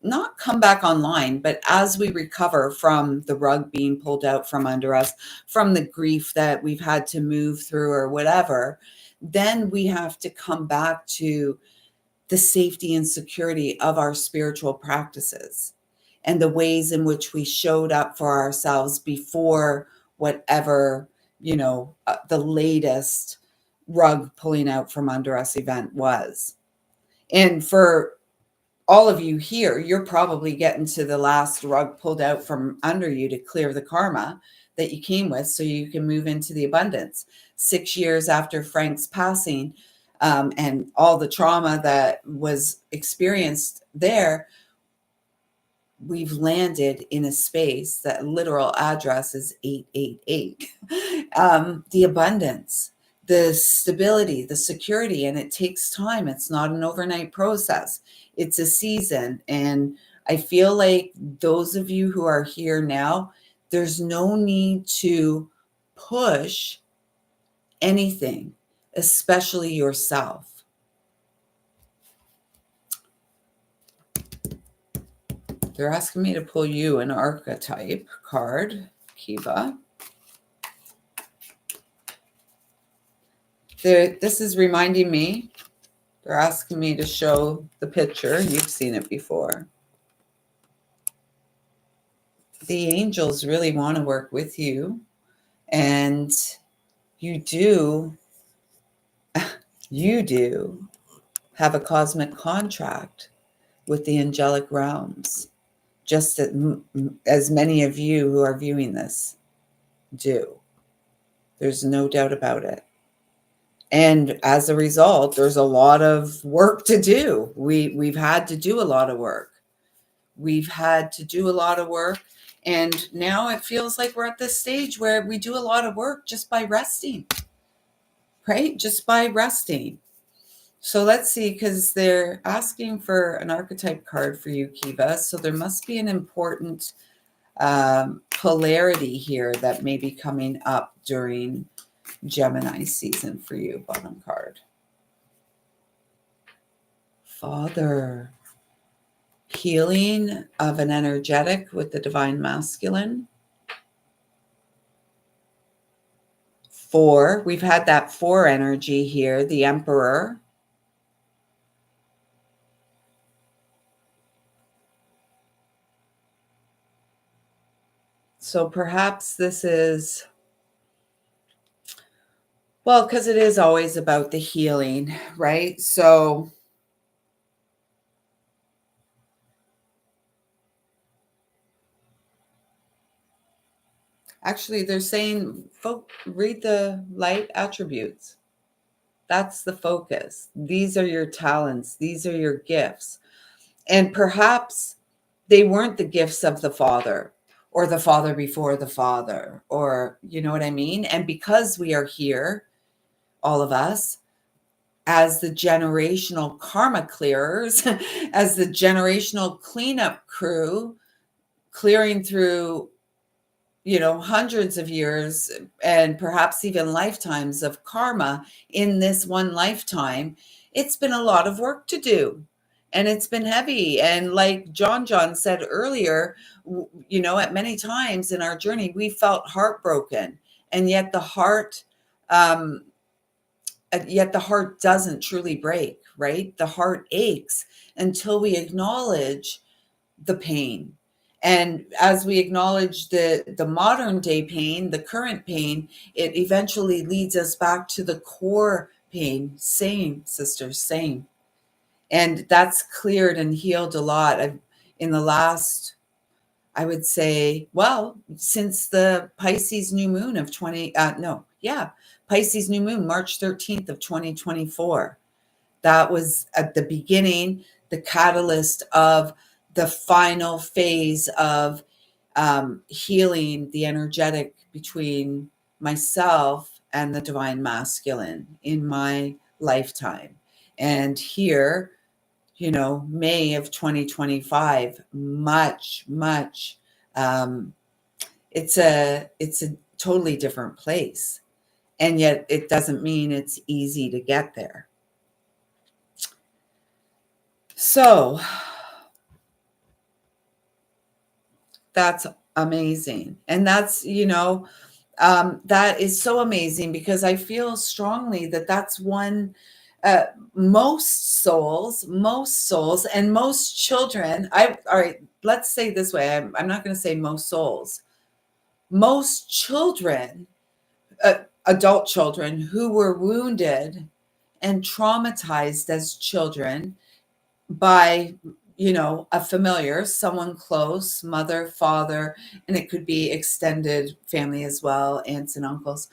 not come back online, but as we recover from the rug being pulled out from under us, from the grief that we've had to move through or whatever, then we have to come back to the safety and security of our spiritual practices and the ways in which we showed up for ourselves before whatever, the latest rug pulling out from under us event was. And for all of you here, you're probably getting to the last rug pulled out from under you to clear the karma that you came with so you can move into the abundance. 6 years after Frank's passing, and all the trauma that was experienced there, we've landed in a space that literal address is 888. The abundance, the stability, the security, and it takes time. It's not an overnight process. It's a season. And I feel like those of you who are here now, there's no need to push anything, especially yourself. They're asking me to pull you an archetype card, Kiva. This is reminding me, they're asking me to show the picture. You've seen it before. The angels really want to work with you. And you do have a cosmic contract with the angelic realms, just as many of you who are viewing this do. There's no doubt about it. And as a result, there's a lot of work to do. We've had to do a lot of work. And now it feels like we're at this stage where we do a lot of work just by resting, right? Just by resting. So let's see, because they're asking for an archetype card for you, Kiva. So there must be an important polarity here that may be coming up during Gemini season for you. Bottom card. Father. Healing of an energetic with the divine masculine. 4. We've had that 4 energy here, the Emperor. So perhaps this is, well, because it is always about the healing, right? So actually they're saying, read the light attributes. That's the focus. These are your talents. These are your gifts. And perhaps they weren't the gifts of the Father, or the father before the father, or you know what I mean? And because we are here, all of us, as the generational karma clearers, as the generational cleanup crew, clearing through, you know, hundreds of years and perhaps even lifetimes of karma in this one lifetime, it's been a lot of work to do. And it's been heavy. And like John said earlier, you know, at many times in our journey, we felt heartbroken. And um, yet the heart doesn't truly break, right? The heart aches until we acknowledge the pain. And as we acknowledge the modern day pain, the current pain, it eventually leads us back to the core pain. Same, sisters, same. And that's cleared and healed a lot. In the last, I would say, well, since the Pisces new moon of Pisces new moon, March 13th of 2024. That was at the beginning, the catalyst of the final phase of healing the energetic between myself and the divine masculine in my lifetime. And here, you know, May of 2025, much, it's a totally different place. And yet it doesn't mean it's easy to get there. So that's amazing. And that's, you know, that is so amazing because I feel strongly that that's one, most souls and most children. All right, let's say this way. I'm not going to say most souls. Most children, adult children who were wounded and traumatized as children by, you know, a familiar, someone close, mother, father, and it could be extended family as well, aunts and uncles.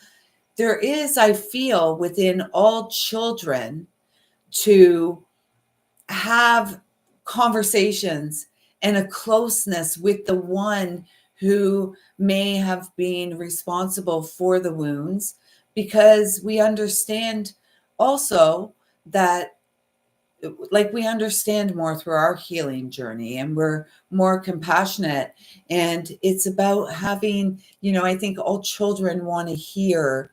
There is, I feel, within all children to have conversations and a closeness with the one who may have been responsible for the wounds, because we understand also that, like, we understand more through our healing journey and we're more compassionate. And it's about having, you know, I think all children want to hear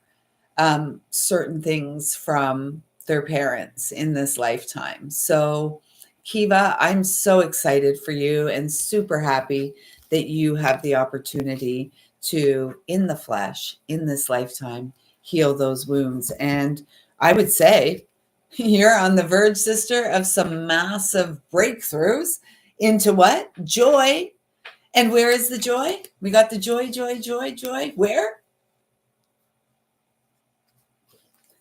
certain things from their parents in this lifetime. So Kiva, I'm so excited for you and super happy that you have the opportunity to, in the flesh, in this lifetime, heal those wounds. And I would say you're on the verge, sister, of some massive breakthroughs into what? Joy. And where is the joy? We got the joy. Where?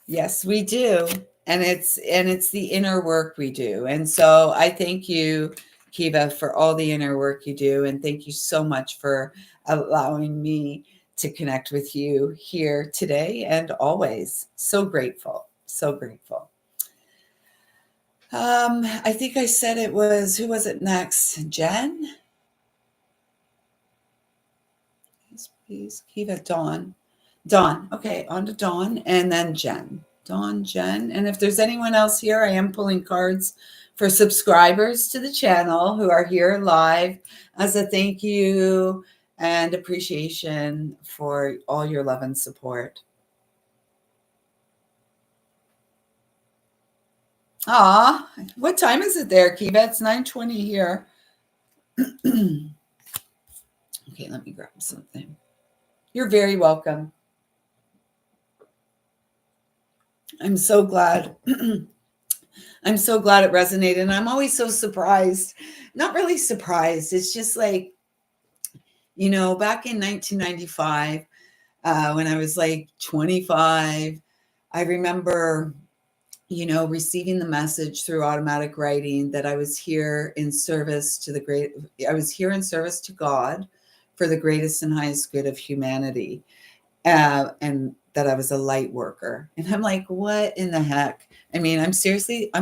Yes, we do. And it's the inner work we do. And so I thank you, Kiva, for all the inner work you do. And thank you so much for allowing me to connect with you here today and always. So grateful. So grateful. I think I said it was, who was it next? Jen? Please, Kiva, Dawn. Okay, on to Dawn and then Jen. Dawn, Jen. And if there's anyone else here, I am pulling cards for subscribers to the channel who are here live as a thank you and appreciation for all your love and support. What time is it there, Kiva? It's 9:20 here. Okay, let me grab something. You're very welcome. I'm so glad. I'm so glad it resonated. And I'm always so surprised. Not really surprised. It's just like, you know, back in 1995, when I was like 25, I remember, you know, receiving the message through automatic writing that I was here in service to I was here in service to God for the greatest and highest good of humanity. And that I was a light worker. And I'm like, what in the heck? I mean, I'm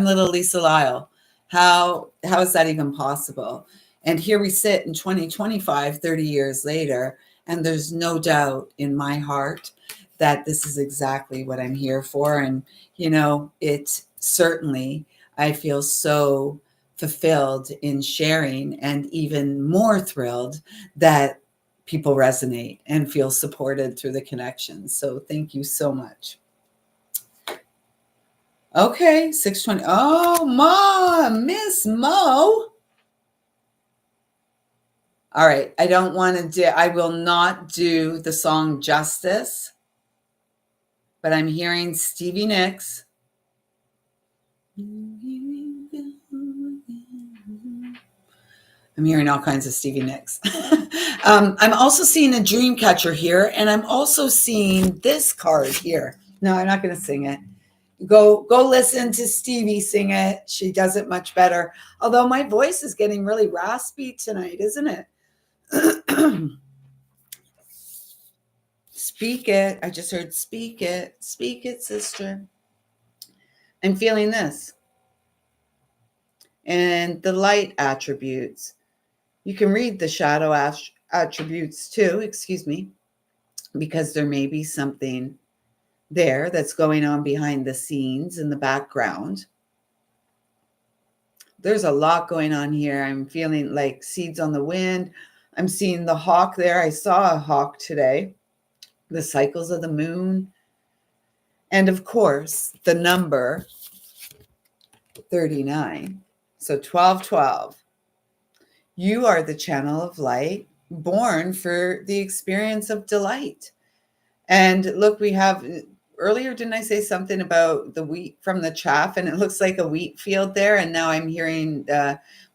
little lisalyle. How is that even possible? And here we sit in 2025, 30 years later, and there's no doubt in my heart that this is exactly what I'm here for. And, it certainly, I feel so fulfilled in sharing, and even more thrilled that people resonate and feel supported through the connection. So thank you so much. Okay, 620. Oh, Myss Mo. All right, I will not do the song justice, but I'm hearing Stevie Nicks. I'm hearing all kinds of Stevie Nicks. I'm also seeing a dream catcher here, and I'm also seeing this card here. No, I'm not going to sing it. Go listen to Stevie sing it. She does it much better. Although my voice is getting really raspy tonight, isn't it? Speak it. I just heard speak it. Speak it, sister. I'm feeling this. And the light attributes. You can read the shadow attributes too, excuse me, because there may be something there that's going on behind the scenes in the background. There's a lot going on here. I'm feeling like seeds on the wind. I'm seeing the hawk there. I saw a hawk today. The cycles of the moon. And of course, the number 39. So 1212. You are the channel of light, born for the experience of delight. And look, we have, earlier, didn't I say something about the wheat from the chaff? And it looks like a wheat field there. And now I'm hearing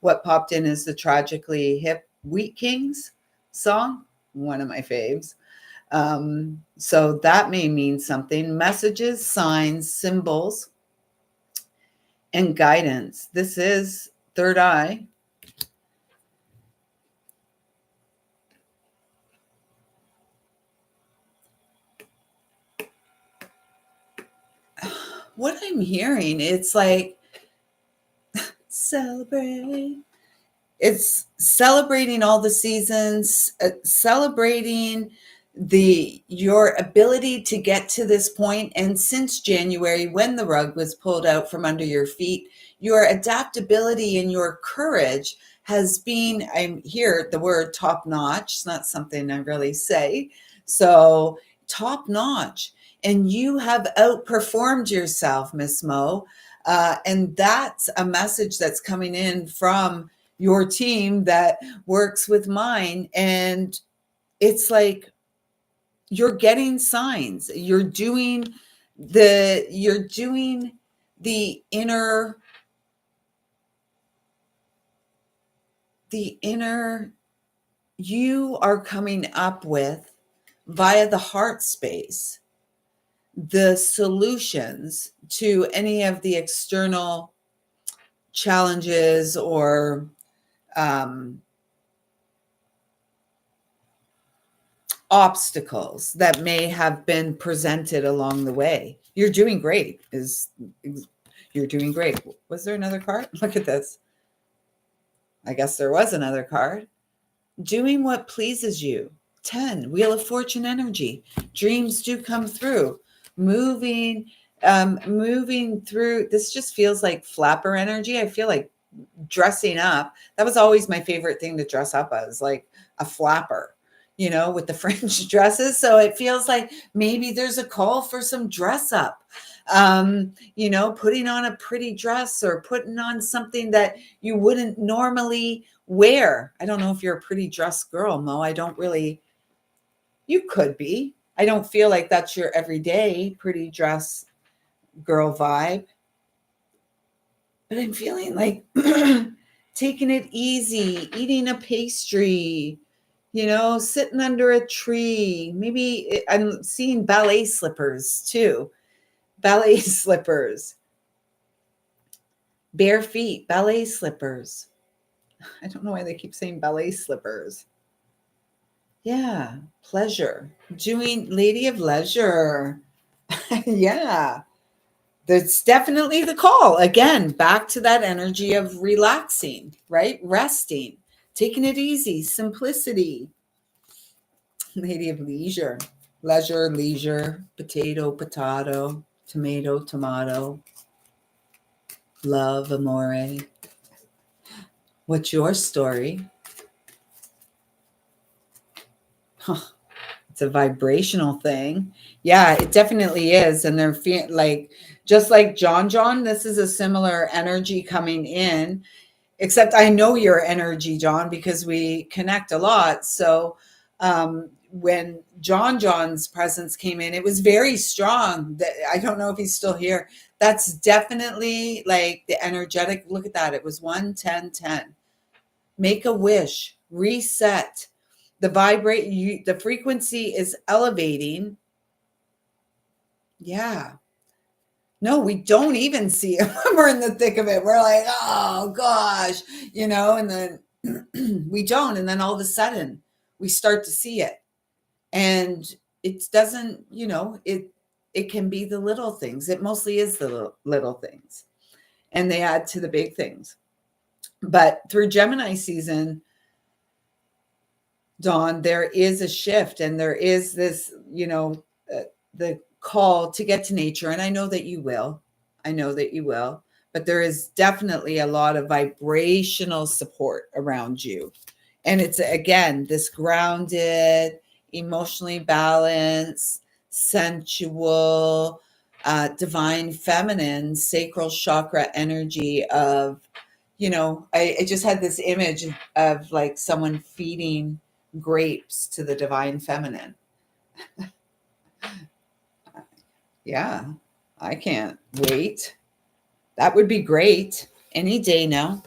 what popped in is the Tragically Hip Wheat Kings song, one of my faves. So that may mean something. Messages, signs, symbols, and guidance. This is third eye. What I'm hearing, it's like celebrate. It's celebrating all the seasons, celebrating your ability to get to this point. And since January, when the rug was pulled out from under your feet, your adaptability and your courage has been, I'm here, the word top notch. It's not something I really say. So top notch. And you have outperformed yourself, Myss Mo. And that's a message that's coming in from your team that works with mine. And it's like, you're getting signs. You're doing the inner you are coming up with, via the heart space, the solutions to any of the external challenges or obstacles that may have been presented along the way. You're doing great. You're doing great. Was there another card? Look at this. I guess there was another card. Doing what pleases you. 10, Wheel of Fortune energy. Dreams do come through. Moving through. This just feels like flapper energy. I feel like dressing up. That was always my favorite thing to dress up as, like a flapper, with the French dresses. So it feels like maybe there's a call for some dress up. Putting on a pretty dress or putting on something that you wouldn't normally wear. I don't know if you're a pretty dressed girl, Mo. You could be. I don't feel like that's your everyday pretty dress girl vibe. But I'm feeling like taking it easy, eating a pastry, sitting under a tree. Maybe I'm seeing ballet slippers too. Ballet slippers. Bare feet, ballet slippers. I don't know why they keep saying ballet slippers. Yeah, pleasure. Doing Lady of Leisure. Yeah. That's definitely the call. Again, back to that energy of relaxing, right? Resting. taking it easy, simplicity. Lady of leisure, leisure, potato, tomato, love, amore. What's your story? Huh. It's a vibrational thing. Yeah, it definitely is. And they're like, just like John, this is a similar energy coming in, except I know your energy, John, because we connect a lot. So when John's presence came in, it was very strong. I don't know if he's still here. That's definitely like the energetic. Look at that. It was 1-10-10. Make a wish, reset. The frequency is elevating. Yeah. No, we don't even see it when we're in the thick of it. We're like, oh gosh, and then we don't. And then all of a sudden we start to see it. And it doesn't, it can be the little things. It mostly is the little things. And they add to the big things. But through Gemini season, Dawn, there is a shift, and there is this, the call to get to nature. And I know that you will. But there is definitely a lot of vibrational support around you. And it's, again, this grounded, emotionally balanced, sensual, divine feminine, sacral chakra energy of, I just had this image of like someone feeding grapes to the divine feminine. Yeah, I can't wait. That would be great. Any day now.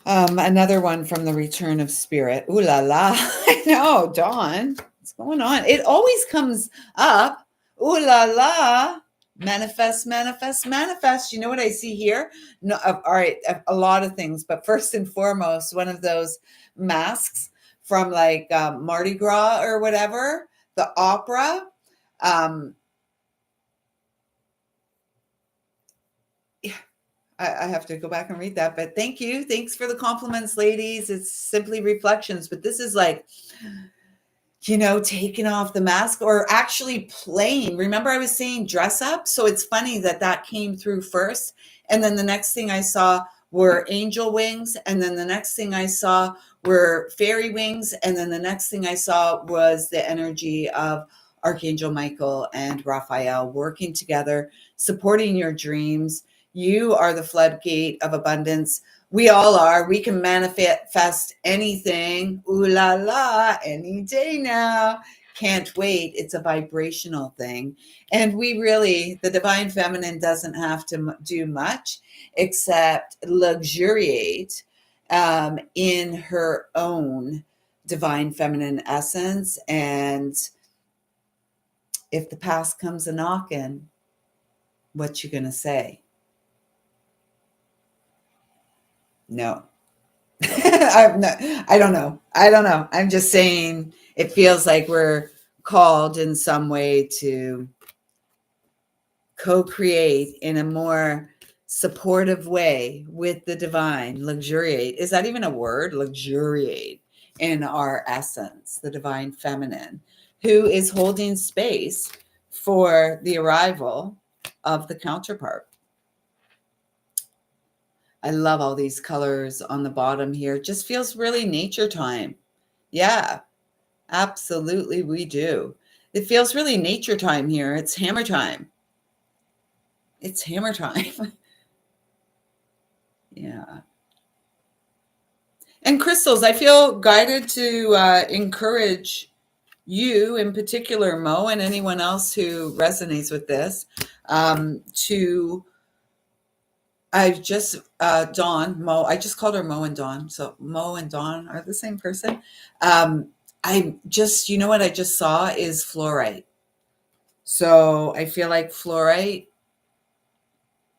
Another one from the Return of Spirit. Ooh la la. I know, Dawn. What's going on? It always comes up. Ooh la la. Manifest. You know what I see here? No, all right, a lot of things. But first and foremost, one of those masks from like Mardi Gras or whatever, the opera. I have to go back and read that, but thank you. Thanks for the compliments, ladies. It's simply reflections, but this is like, taking off the mask or actually playing. Remember I was saying dress up? So it's funny that came through first. And then the next thing I saw were angel wings. And then the next thing I saw were fairy wings. And then the next thing I saw was the energy of Archangel Michael and Raphael working together, supporting your dreams. You are the floodgate of abundance. We all are. We can manifest anything. Ooh la la, any day now. Can't wait. It's a vibrational thing. And the divine feminine doesn't have to do much except luxuriate in her own divine feminine essence. And if the past comes a knocking, what you gonna say? No. I don't know. I'm just saying it feels like we're called in some way to co-create in a more supportive way with the divine. Luxuriate. Is that even a word? Luxuriate in our essence, the divine feminine, who is holding space for the arrival of the counterpart. I love all these colors on the bottom here. It just feels really nature time. Yeah, absolutely we do. It feels really nature time here. It's hammer time. It's hammer time. Yeah. And crystals, I feel guided to encourage you in particular, Mo, and anyone else who resonates with this, I've just, Dawn, Mo, I just called her Mo and Dawn. So Mo and Dawn are the same person. I just, what I just saw is fluorite. So I feel like fluorite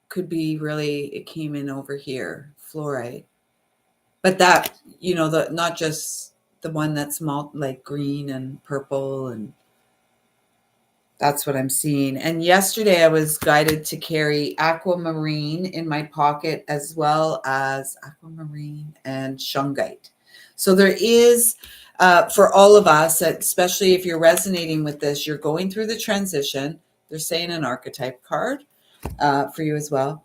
could be it came in over here, fluorite. But that, not just the one that's like green and purple and That's what I'm seeing. And yesterday I was guided to carry aquamarine in my pocket, as well as aquamarine and shungite. So there is, for all of us, especially if you're resonating with this, you're going through the transition. They're saying an archetype card for you as well.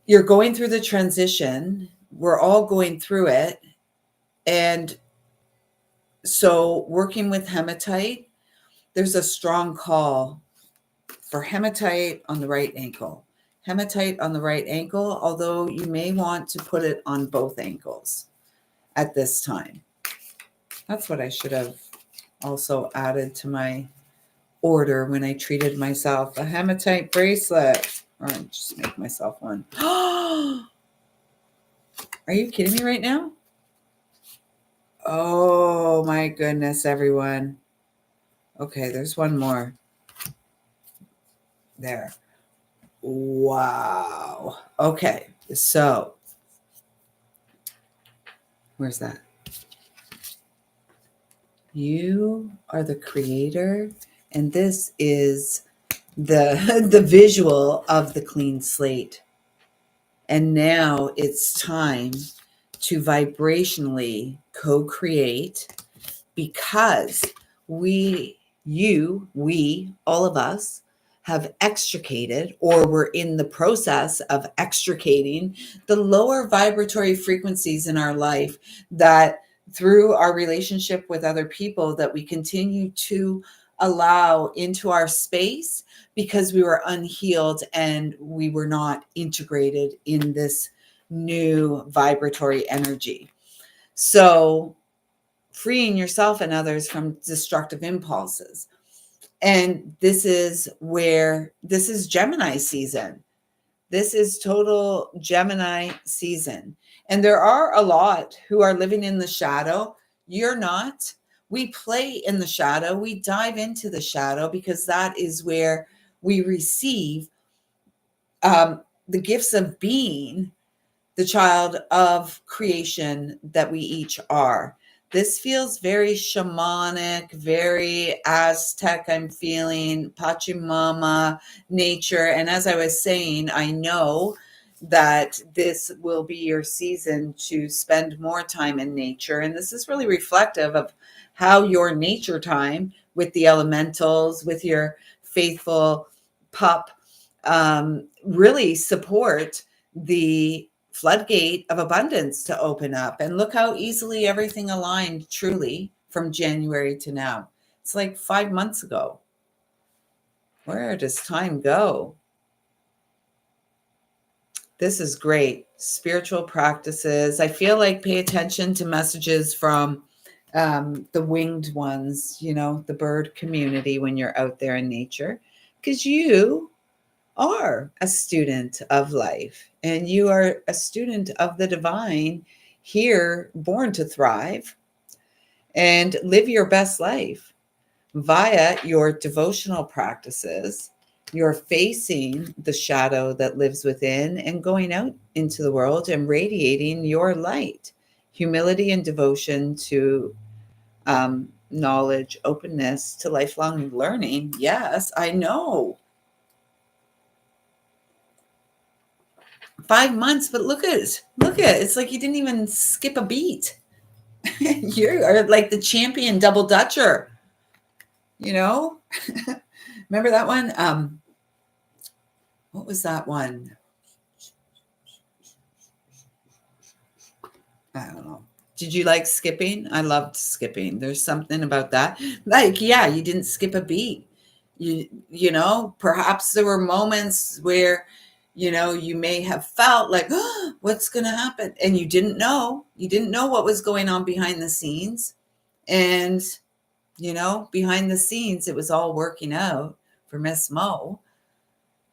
You're going through the transition. We're all going through it. And so working with hematite, there's a strong call for hematite on the right ankle. Hematite on the right ankle, although you may want to put it on both ankles at this time. That's what I should have also added to my order when I treated myself. A hematite bracelet. Or I'll just make myself one. Are you kidding me right now? Oh my goodness, everyone. Okay, there's one more. There. Wow. Okay, so where's that? You are the creator, and this is the visual of the clean slate. And now it's time to vibrationally co-create, because we, all of us have extricated, or we're in the process of extricating the lower vibratory frequencies in our life that through our relationship with other people that we continue to allow into our space, because we were unhealed and we were not integrated in this new vibratory energy. So freeing yourself and others from destructive impulses. And this is Gemini season. This is total Gemini season. And there are a lot who are living in the shadow. You're not. We play in the shadow. We dive into the shadow because that is where we receive the gifts of being the child of creation that we each are. This feels very shamanic, very Aztec, I'm feeling, Pachamama, nature. And as I was saying, I know that this will be your season to spend more time in nature. And this is really reflective of how your nature time with the elementals, with your faithful pup, really support the floodgate of abundance to open up. And look how easily everything aligned truly from January to now. It's like 5 months ago. Where does time go? This is great. Spiritual practices. I feel like pay attention to messages from the winged ones, the bird community when you're out there in nature, because you are a student of life and you are a student of the divine, here born to thrive and live your best life via your devotional practices. You're facing the shadow that lives within and going out into the world and radiating your light, humility and devotion to knowledge, openness to lifelong learning. Yes, I know. 5 months, but look at it. It's like you didn't even skip a beat. You are like the champion double dutcher. Remember that one? What was that one? I don't know. Did you like skipping? I loved skipping. There's something about that. Like, yeah, you didn't skip a beat. Perhaps there were moments where you may have felt like, oh, what's going to happen? And you didn't know what was going on behind the scenes. And, behind the scenes, it was all working out for Miss Mo.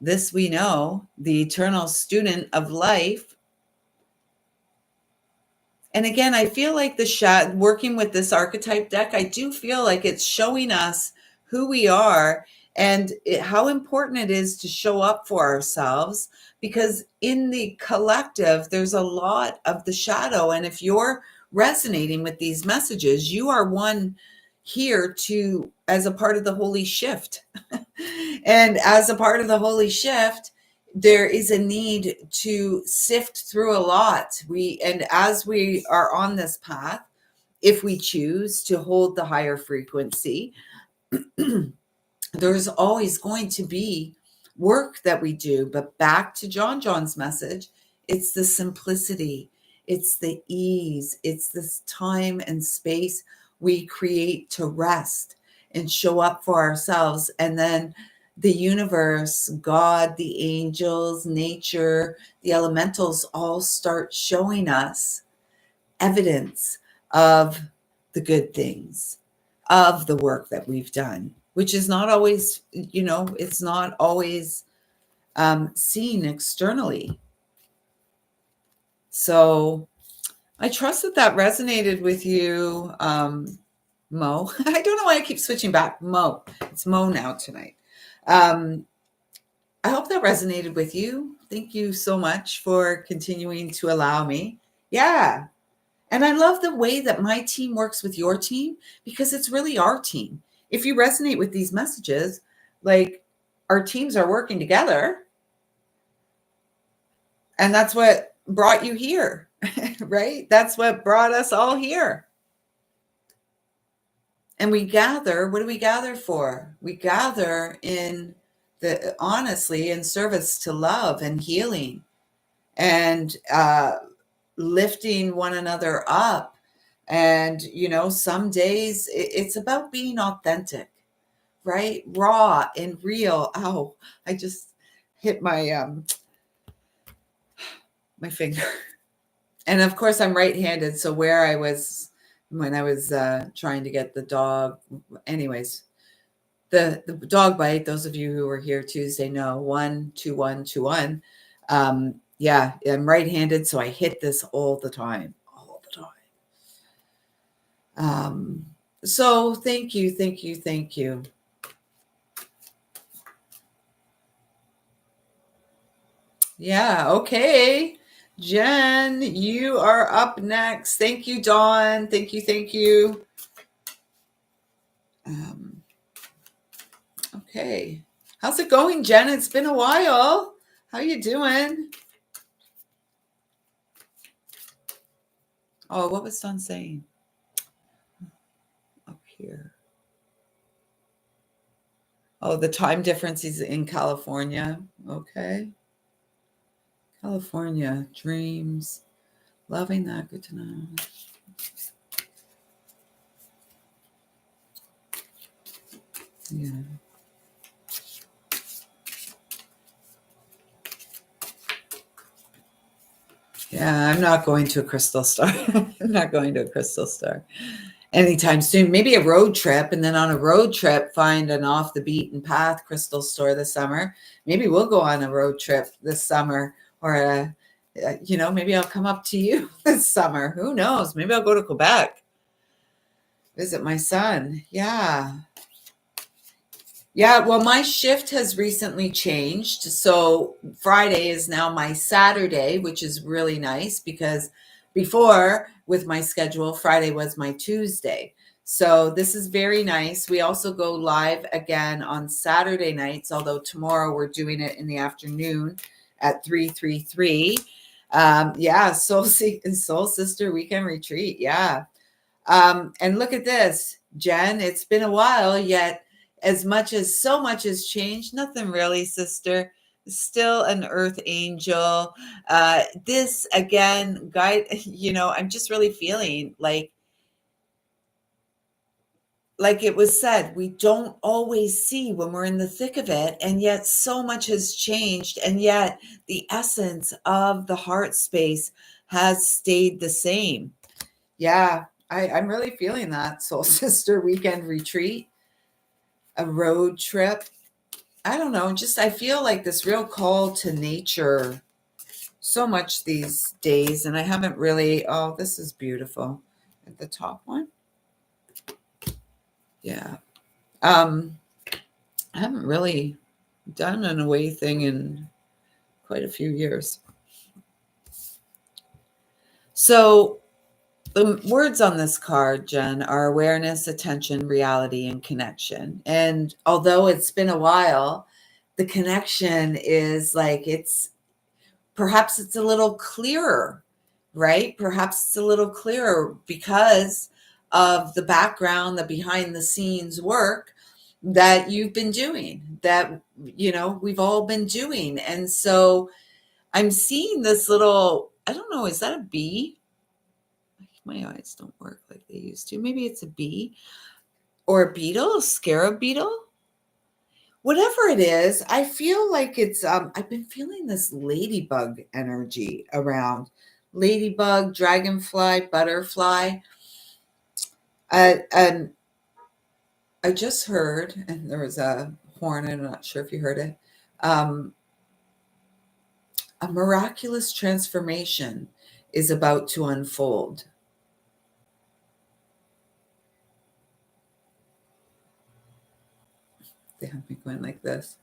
This we know, the eternal student of life. And again, I feel like working with this archetype deck, I do feel like it's showing us who we are and how important it is to show up for ourselves, because in the collective, there's a lot of the shadow. And if you're resonating with these messages, you are one here as a part of the holy shift. And as a part of the holy shift, there is a need to sift through a lot. And as we are on this path, if we choose to hold the higher frequency, there's always going to be work that we do. But back to John's message, it's the simplicity, it's the ease, it's this time and space we create to rest and show up for ourselves. And then the universe, God, the angels, nature, the elementals all start showing us evidence of the good things, of the work that we've done, which is not always, it's not always seen externally. So I trust that resonated with you, Mo. I don't know why I keep switching back. Mo. It's Mo now tonight. I hope that resonated with you. Thank you so much for continuing to allow me. Yeah. And I love the way that my team works with your team, because it's really our team. If you resonate with these messages, like, our teams are working together. And that's what brought you here, right? That's what brought us all here. And we gather. What do we gather for? We gather honestly in service to love and healing and lifting one another up. And, some days it's about being authentic, right? Raw and real. Ow, I just hit my my finger. And of course I'm right-handed. So when I was trying to get the dog, anyways, the dog bite, those of you who were here Tuesday know, 1-2-1-2-1. Yeah, I'm right-handed, so I hit this all the time. So thank you. Yeah, okay. Jen, you are up next. Thank you, Dawn. Thank you. Okay. How's it going, Jen? It's been a while. How you doing? Oh, what was Dawn saying? Up here. Oh, the time difference is in California. Okay. California, dreams. Loving that. Good to know. Yeah. Yeah, I'm not going to a crystal store. I'm not going to a crystal store anytime soon. Maybe a road trip, and then on a road trip, find an off the beaten path crystal store this summer. Maybe we'll go on a road trip this summer, or maybe I'll come up to you this summer. Who knows? Maybe I'll go to Quebec, visit my son. Yeah. Yeah, well, my shift has recently changed. So Friday is now my Saturday, which is really nice, because before, with my schedule, Friday was my Tuesday. So this is very nice. We also go live again on Saturday nights, although tomorrow we're doing it in the afternoon at 333. Yeah, Soul Sister Weekend Retreat. Yeah. And look at this, Jen. It's been a while, yet so much has changed, nothing really, sister. Still an earth angel. This again, guide, I'm just really feeling like it was said, we don't always see when we're in the thick of it, and yet so much has changed, and yet the essence of the heart space has stayed the same. Yeah, I'm really feeling that. Soul Sister Weekend Retreat. A road trip. I don't know. I feel like this real call to nature so much these days. And I haven't really, this is beautiful. At the top one. Yeah. I haven't really done an away thing in quite a few years. So The words on this card, Jen, are awareness, attention, reality, and connection. And although it's been a while, the connection is like perhaps it's a little clearer, right? Perhaps it's a little clearer because of the background, the behind the scenes work that you've been doing, that, we've all been doing. And so I'm seeing this little, I don't know, is that a bee? My eyes don't work like they used to. Maybe it's a bee or a beetle, a scarab beetle. Whatever it is, I feel like it's, I've been feeling this ladybug energy around. Ladybug, dragonfly, butterfly. And I just heard, and there was a horn, I'm not sure if you heard it, a miraculous transformation is about to unfold. They have me going like this.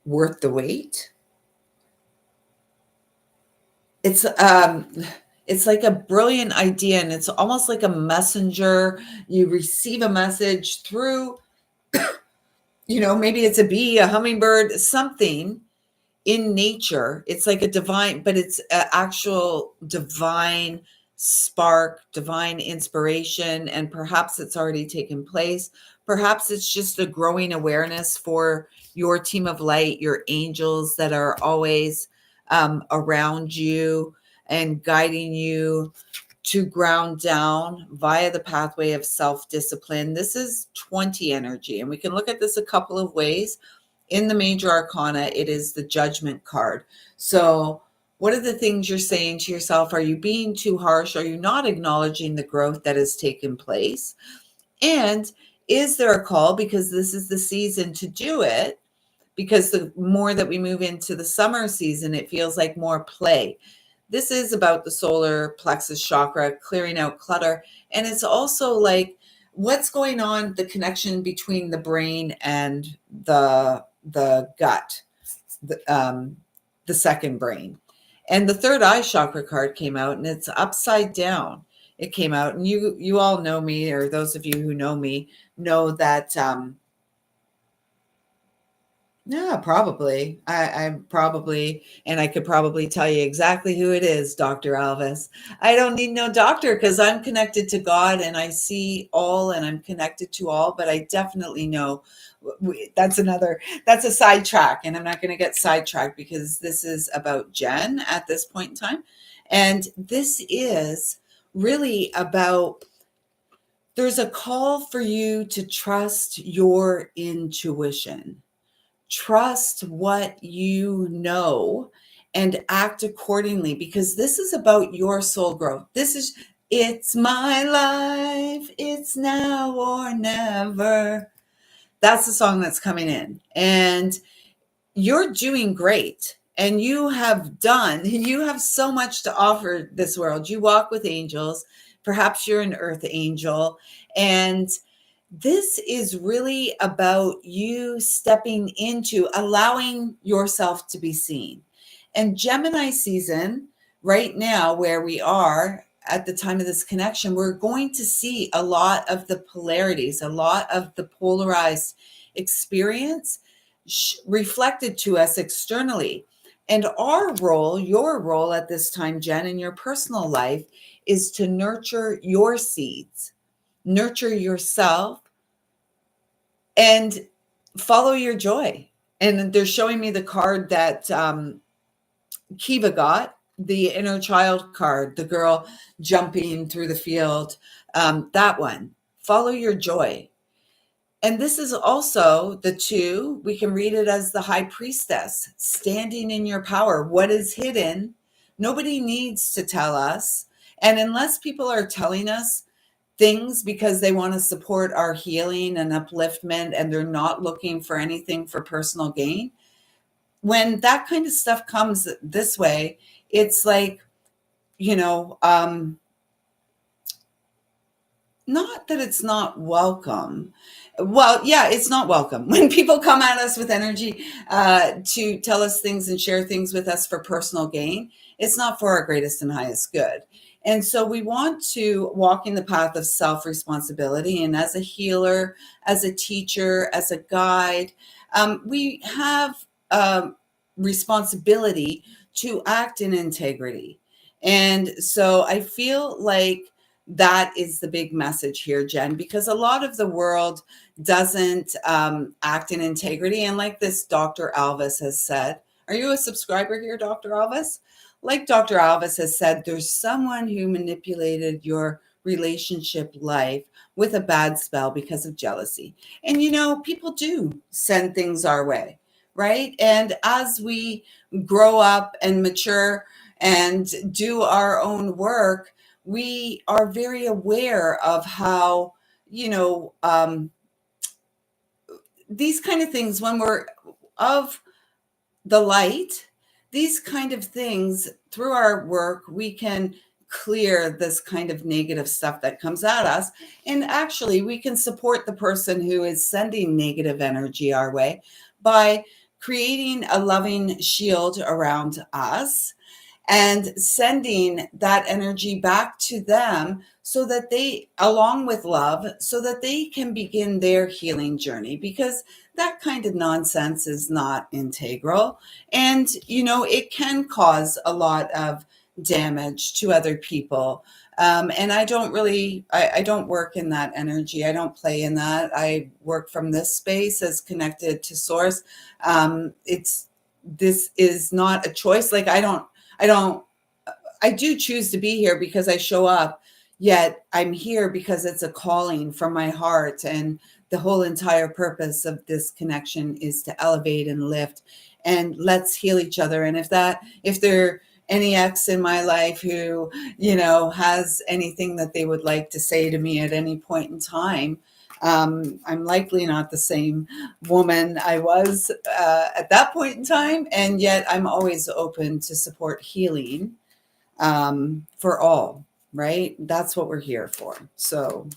Worth the wait? It's like a brilliant idea, and it's almost like a messenger. You receive a message through, maybe it's a bee, a hummingbird, something in nature. It's like a divine, but it's an actual divine spark, divine inspiration, and perhaps it's already taken place. Perhaps it's just a growing awareness for your team of light, your angels that are always around you and guiding you to ground down via the pathway of self-discipline. This is 20 energy, and we can look at this a couple of ways. In the major arcana, it is the judgment card. So what are the things you're saying to yourself? Are you being too harsh? Are you not acknowledging the growth that has taken place? And is there a call, because this is the season to do it? Because the more that we move into the summer season, it feels like more play. This is about the solar plexus chakra, clearing out clutter. And it's also like, what's going on, the connection between the brain and the gut, the second brain. And the third eye chakra card came out, and it's upside down. It came out, and you all know me, or those of you who know me know that yeah, probably. I probably, and I could probably tell you exactly who it is, Dr. Alvis. I don't need no doctor because I'm connected to God and I see all and I'm connected to all, but I definitely know that's a sidetrack, and I'm not going to get sidetracked because this is about Jen at this point in time. And this is really about, there's a call for you to trust your intuition. Trust what you know and act accordingly, because this is about your soul growth. It's my life. It's now or never. That's the song that's coming in. And you're doing great. And you have so much to offer this world. You walk with angels. Perhaps you're an earth angel. And this is really about you stepping into allowing yourself to be seen. And Gemini season, right now, where we are at the time of this connection, we're going to see a lot of the polarities, a lot of the polarized experience reflected to us externally. And our role, your role at this time, Jen, in your personal life, is to nurture your seeds, nurture yourself, and follow your joy. And they're showing me the card that Kiva got, the inner child card, the girl jumping through the field. That one, follow your joy. And this is also the two, we can read it as the high priestess, standing in your power. What is hidden, nobody needs to tell us. And unless people are telling us things because they want to support our healing and upliftment, and they're not looking for anything for personal gain, when that kind of stuff comes this way, it's like, not that it's not welcome. Well, yeah, it's not welcome. When people come at us with energy to tell us things and share things with us for personal gain, it's not for our greatest and highest good. And so we want to walk in the path of self-responsibility. And as a healer, as a teacher, as a guide, we have responsibility to act in integrity. And so I feel like that is the big message here, Jen, because a lot of the world doesn't act in integrity. And like this Dr. Alvis has said, are you a subscriber here, Dr. Alvis? Like Dr. Alvis has said, there's someone who manipulated your relationship life with a bad spell because of jealousy. And, people do send things our way, right? And as we grow up and mature and do our own work, we are very aware of how, these kind of things, when we're of the light, these kind of things through our work, we can clear this kind of negative stuff that comes at us. And actually, we can support the person who is sending negative energy our way by creating a loving shield around us and sending that energy back to them so that they, along with love, so that they can begin their healing journey, because that kind of nonsense is not integral. And, it can cause a lot of damage to other people. And I don't really, I don't work in that energy. I don't play in that. I work from this space as connected to source. This is not a choice. Like I do choose to be here because I show up, yet I'm here because it's a calling from my heart. And the whole entire purpose of this connection is to elevate and lift, and let's heal each other. And if there any ex in my life who, has anything that they would like to say to me at any point in time, I'm likely not the same woman I was at that point in time. And yet I'm always open to support healing for all, right? That's what we're here for. So,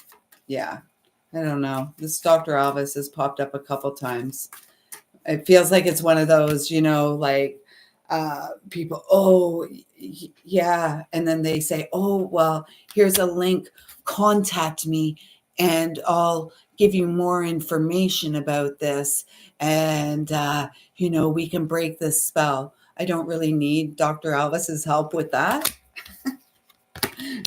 yeah, I don't know. This Dr. Alvis has popped up a couple times. It feels like it's one of those, like people, oh, yeah. And then they say, oh, well, here's a link. Contact me and I'll give you more information about this. And, we can break this spell. I don't really need Dr. Alvis's help with that.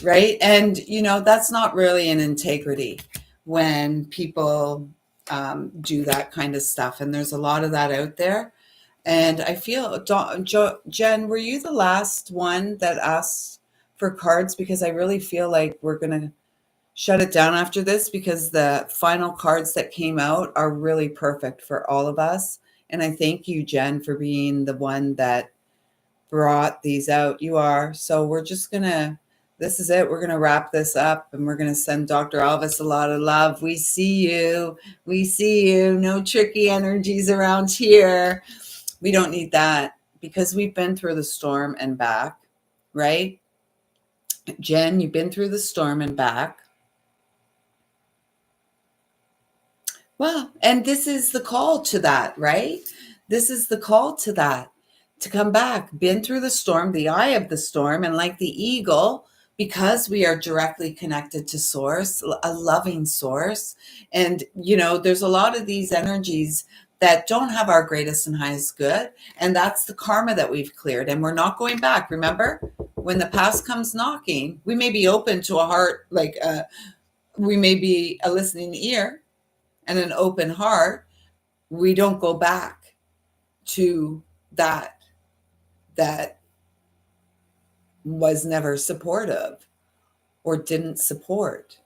Right. And, that's not really an integrity when people do that kind of stuff. And there's a lot of that out there. And I feel, Jen, were you the last one that asked for cards? Because I really feel like we're going to shut it down after this, because the final cards that came out are really perfect for all of us. And I thank you, Jen, for being the one that brought these out. You are. So we're just going to, this is it. We're going to wrap this up, and we're going to send Dr. Alvis a lot of love. We see you. We see you. No tricky energies around here. We don't need that, because we've been through the storm and back, right? Jen, you've been through the storm and back. Well, and this is the call to that, right? This is the call to that, to come back, been through the storm, the eye of the storm, and like the eagle, because we are directly connected to source, a loving source. And, there's a lot of these energies that don't have our greatest and highest good. And that's the karma that we've cleared. And we're not going back. Remember, when the past comes knocking, we may be open to a heart, we may be a listening ear and an open heart. We don't go back to that was never supportive or didn't support.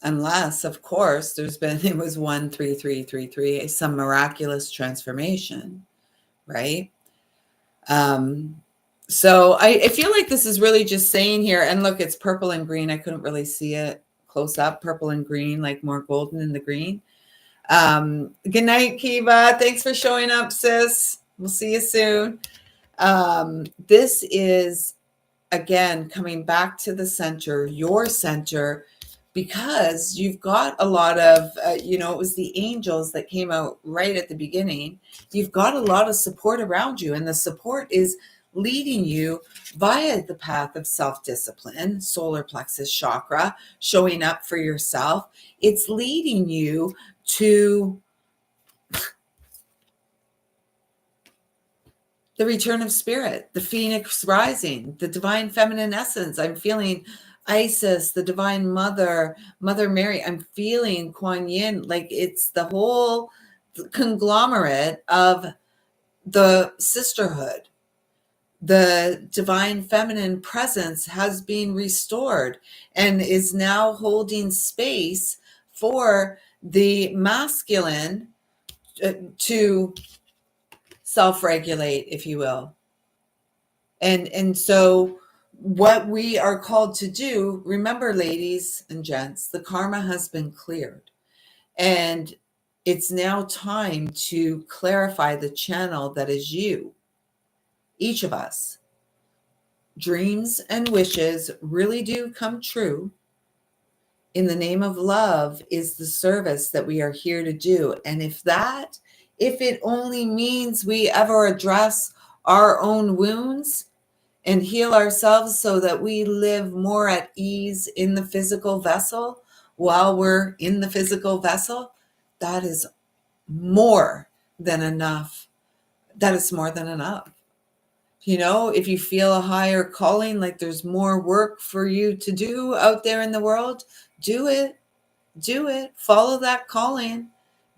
Unless, of course, it was 13333, some miraculous transformation, right? So I feel like this is really just saying here, and look, it's purple and green. I couldn't really see it close up, purple and green, like more golden in the green. Good night, Kiva. Thanks for showing up, sis. We'll see you soon. This is, again, coming back to the center, your center, because you've got a lot of, it was the angels that came out right at the beginning. You've got a lot of support around you, and the support is leading you via the path of self-discipline, solar plexus chakra, showing up for yourself. It's leading you to the return of spirit, the phoenix rising, the divine feminine essence. I'm feeling Isis, the divine mother, Mother Mary. I'm feeling Kuan Yin. Like it's the whole conglomerate of the sisterhood. The divine feminine presence has been restored and is now holding space for the masculine to self-regulate, if you will. And so what we are called to do, remember, ladies and gents, the karma has been cleared. And it's now time to clarify the channel that is you, each of us. Dreams and wishes really do come true. In the name of love is the service that we are here to do. And if it only means we ever address our own wounds and heal ourselves so that we live more at ease in the physical vessel while we're in the physical vessel, that is more than enough. That is more than enough. You know, if you feel a higher calling, like there's more work for you to do out there in the world, do it. Do it. Follow that calling.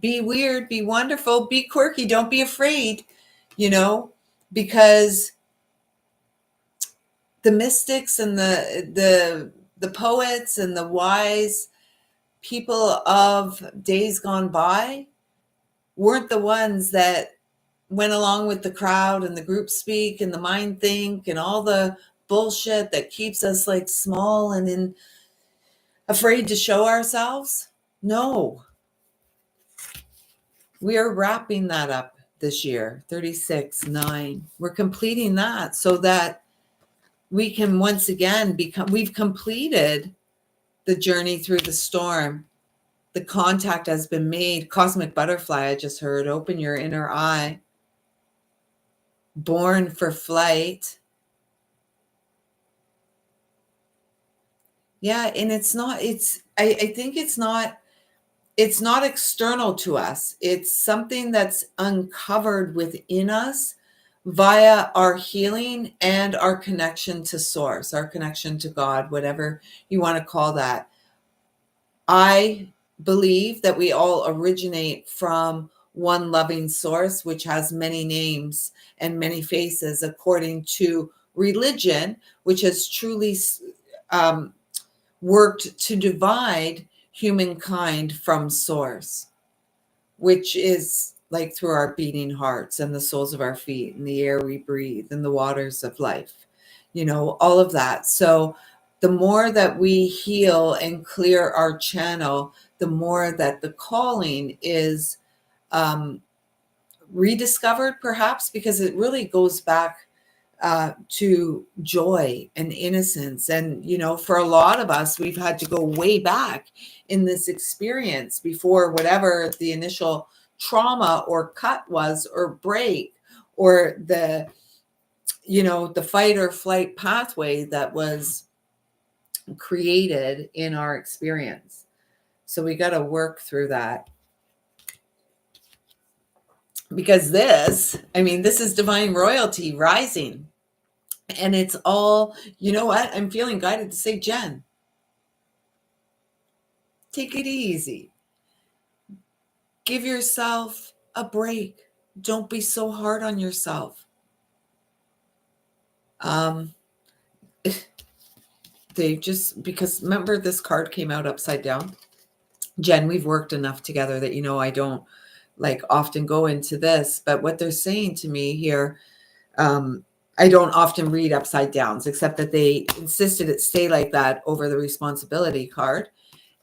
Be weird, be wonderful, be quirky. Don't be afraid, because the mystics and the poets and the wise people of days gone by weren't the ones that went along with the crowd and the group speak and the mind think and all the bullshit that keeps us like small and afraid to show ourselves. No, we are wrapping that up this year, 36-9. We're completing that so that we can once again we've completed the journey through the storm. The contact has been made. Cosmic butterfly, I just heard. Open your inner eye. Born for flight. Yeah, and I think it's not external to us. It's something that's uncovered within us via our healing and our connection to source, our connection to God, whatever you want to call that. I believe that we all originate from one loving source, which has many names and many faces, according to religion, which has truly worked to divide humankind from source, which is like through our beating hearts and the soles of our feet and the air we breathe and the waters of life, all of that. So the more that we heal and clear our channel, the more that the calling is rediscovered, perhaps, because it really goes back to joy and innocence. And, for a lot of us, we've had to go way back in this experience before whatever the initial trauma or cut was, or break, or the fight or flight pathway that was created in our experience. So we got to work through that. Because this is divine royalty rising. And it's all, you know what? I'm feeling guided to say, Jen, take it easy. Give yourself a break. Don't be so hard on yourself. Because remember, this card came out upside down. Jen, we've worked enough together that, I don't often go into this, but what they're saying to me here, I don't often read upside downs, except that they insisted it stay like that over the responsibility card.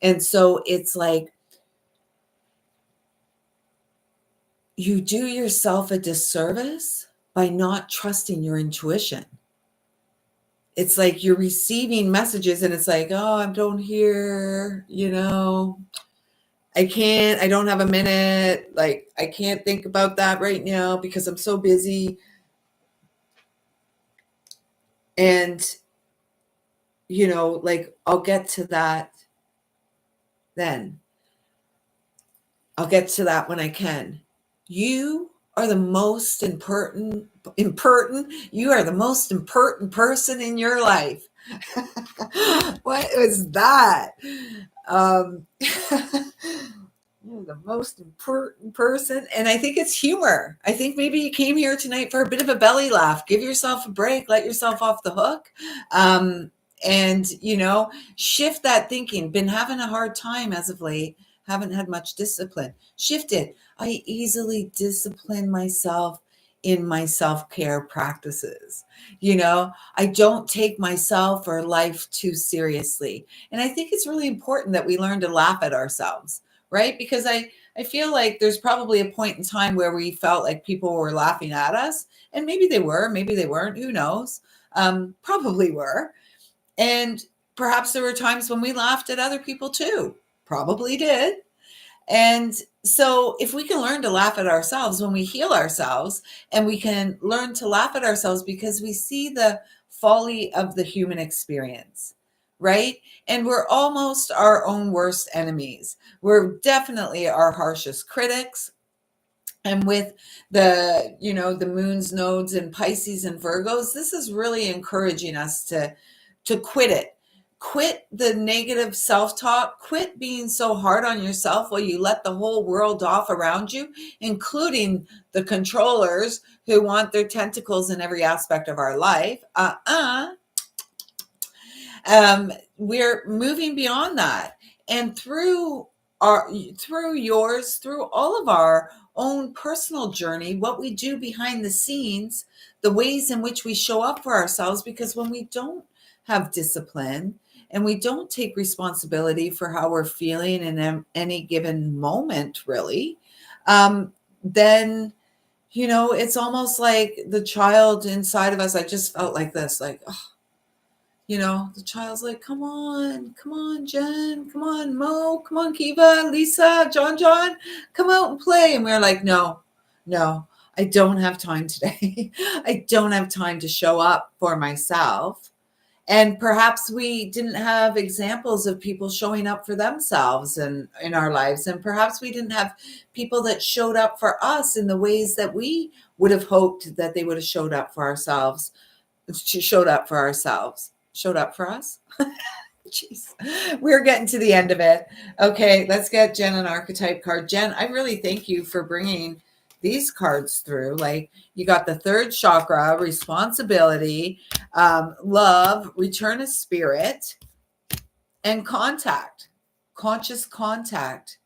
And so it's like, you do yourself a disservice by not trusting your intuition. It's like you're receiving messages and it's like, oh, I don't hear, I don't have a minute. I can't think about that right now because I'm so busy. And, like, I'll get to that then. I'll get to that when I can. You are the most you are the most important person in your life. What was that? You're the most important person. And I think it's humor. I think maybe you came here tonight for a bit of a belly laugh. Give yourself a break, let yourself off the hook. And, shift that thinking. Been having a hard time as of late. Haven't had much discipline. Shift it. I easily discipline myself in my self-care practices. I don't take myself or life too seriously. And I think it's really important that we learn to laugh at ourselves, right? Because I feel like there's probably a point in time where we felt like people were laughing at us, and maybe they were, maybe they weren't, who knows? Probably were. And perhaps there were times when we laughed at other people too. Probably did. And so if we can learn to laugh at ourselves when we heal ourselves, and we can learn to laugh at ourselves because we see the folly of the human experience, right? And we're almost our own worst enemies. We're definitely our harshest critics. And with the moon's nodes in Pisces and Virgos, this is really encouraging us to quit it. Quit the negative self-talk. Quit being so hard on yourself while you let the whole world off around you, including the controllers who want their tentacles in every aspect of our life. We're moving beyond that. And through all of our own personal journey, what we do behind the scenes, the ways in which we show up for ourselves, because when we don't have discipline and we don't take responsibility for how we're feeling in any given moment, really, then, it's almost like the child inside of us. I just felt like this, like, oh, the child's like, come on, Jen, come on, Mo, come on, Kiva, Lisa, John, come out and play. And we're like, no, I don't have time today. I don't have time to show up for myself. And perhaps we didn't have examples of people showing up for themselves in our lives. And perhaps we didn't have people that showed up for us in the ways that we would have hoped that they would have showed up for ourselves. Showed up for us. Jeez, we're getting to the end of it. Okay, let's get Jen an archetype card. Jen, I really thank you for bringing these cards through. Like, you got the third chakra, responsibility, love, return of spirit, and contact, conscious contact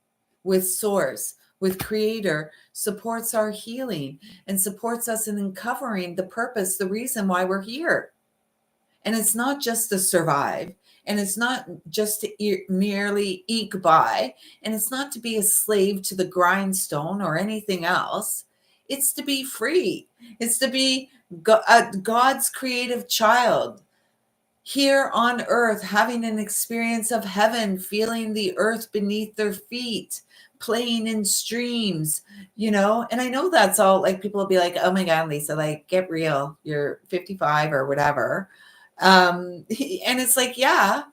with source, with creator, supports our healing and supports us in uncovering the purpose, the reason why we're here. And it's not just to survive, and it's not just to merely eke by, and it's not to be a slave to the grindstone or anything else. It's to be free. It's to be God's creative child here on earth, having an experience of heaven, feeling the earth beneath their feet, playing in streams, And I know that's all, like, people will be like, oh my God, Lisa, like, get real. You're 55 or whatever. And it's like, yeah.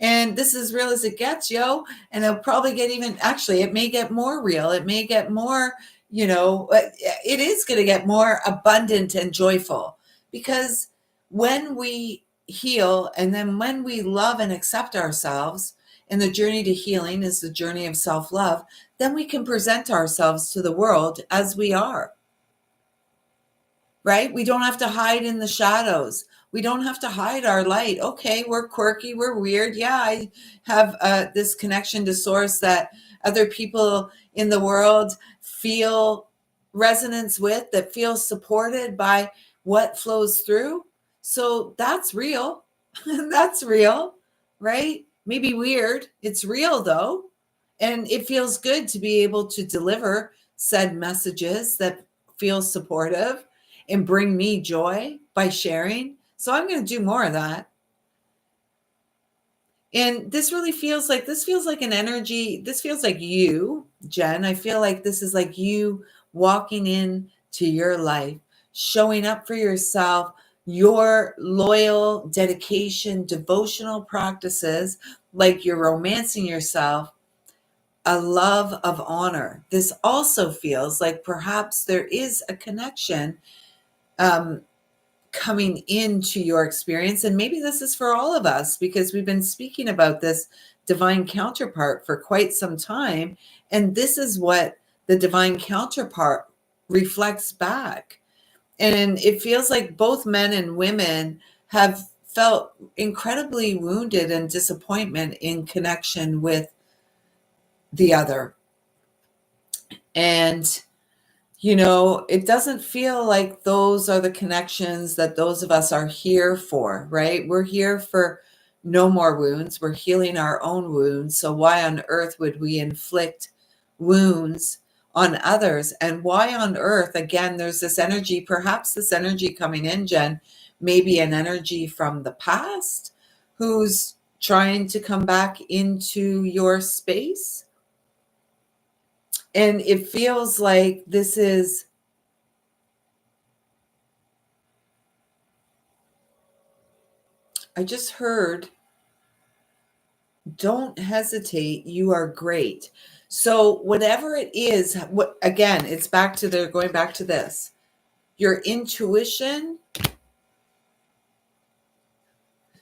And this is real as it gets, yo. And it'll probably get actually, it may get more real. It may get more, it is going to get more abundant and joyful, because when we heal, and then when we love and accept ourselves, and the journey to healing is the journey of self-love, then we can present ourselves to the world as we are. Right? We don't have to hide in the shadows. We don't have to hide our light. Okay, we're quirky, we're weird. Yeah, I have this connection to source that other people in the world feel resonance with, that feel supported by what flows through. So that's real. That's real, right? Maybe weird. It's real though. And it feels good to be able to deliver said messages that feel supportive and bring me joy by sharing. So I'm going to do more of that. And this feels like an energy. This feels like you, Jen. I feel like this is like you walking in to your life, showing up for yourself, your loyal dedication, devotional practices, like you're romancing yourself, a love of honor. This also feels like perhaps there is a connection coming into your experience. And maybe this is for all of us, because we've been speaking about this divine counterpart for quite some time. And this is what the divine counterpart reflects back. And it feels like both men and women have felt incredibly wounded and disappointment in connection with the other. And it doesn't feel like those are the connections that those of us are here for, right? We're here for no more wounds. We're healing our own wounds. So why on earth would we inflict wounds on others? And why on earth, again, there's this energy, perhaps this energy coming in, Jen, maybe an energy from the past who's trying to come back into your space. And it feels like this is, I just heard, don't hesitate, you are great. So whatever it is, again, it's back to going back to this. Your intuition. Do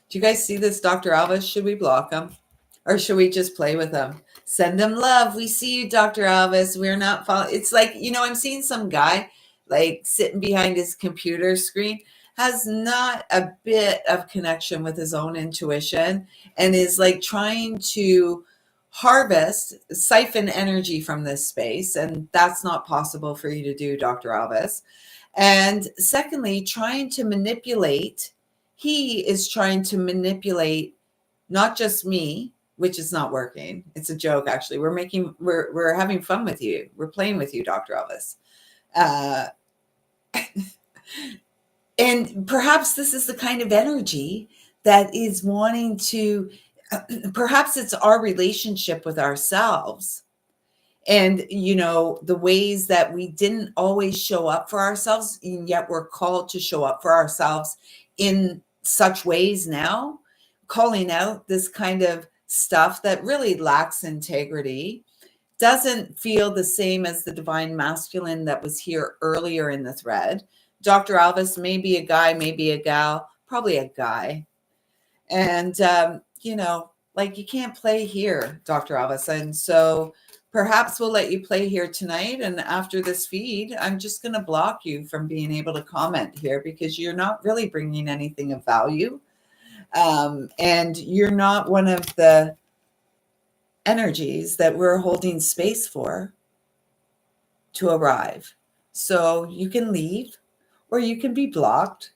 you guys see this, Dr. Alvis? Should we block him? Or should we just play with him? Send him love. We see you, Dr. Alvis. We're not following. It's like, I'm seeing some guy like sitting behind his computer screen, has not a bit of connection with his own intuition, and is like trying to siphon energy from this space. And that's not possible for you to do, Dr. Alvis. And secondly, he is trying to manipulate not just me, which is not working. It's a joke, actually. We're having fun with you. We're playing with you, Dr. Elvis. And perhaps this is the kind of energy that is wanting to, perhaps it's our relationship with ourselves. And, the ways that we didn't always show up for ourselves, and yet we're called to show up for ourselves in such ways now, calling out this kind of stuff that really lacks integrity, doesn't feel the same as the divine masculine that was here earlier in the thread. Dr. Alvis may be a guy, maybe a gal, probably a guy. And, like you can't play here, Dr. Alvis. And so perhaps we'll let you play here tonight. And after this feed, I'm just going to block you from being able to comment here, because you're not really bringing anything of value. And you're not one of the energies that we're holding space for to arrive. So you can leave or you can be blocked.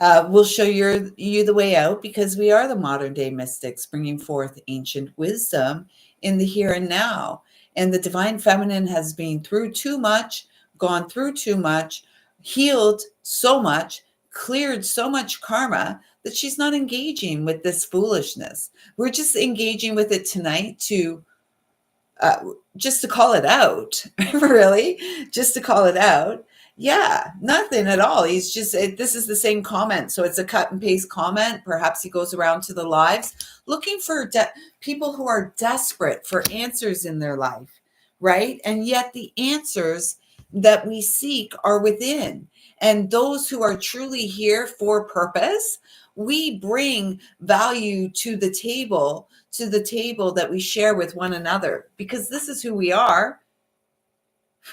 We'll show you the way out, because we are the modern day mystics bringing forth ancient wisdom in the here and now. And the divine feminine has been through too much, gone through too much, healed so much, cleared so much karma, that she's not engaging with this foolishness. We're just engaging with it tonight just to call it out, really, just to call it out. Yeah, nothing at all. He's just, this is the same comment. So it's a cut and paste comment. Perhaps he goes around to the lives looking for people who are desperate for answers in their life, right? And yet the answers that we seek are within. And those who are truly here for purpose, we bring value to the table that we share with one another, because this is who we are,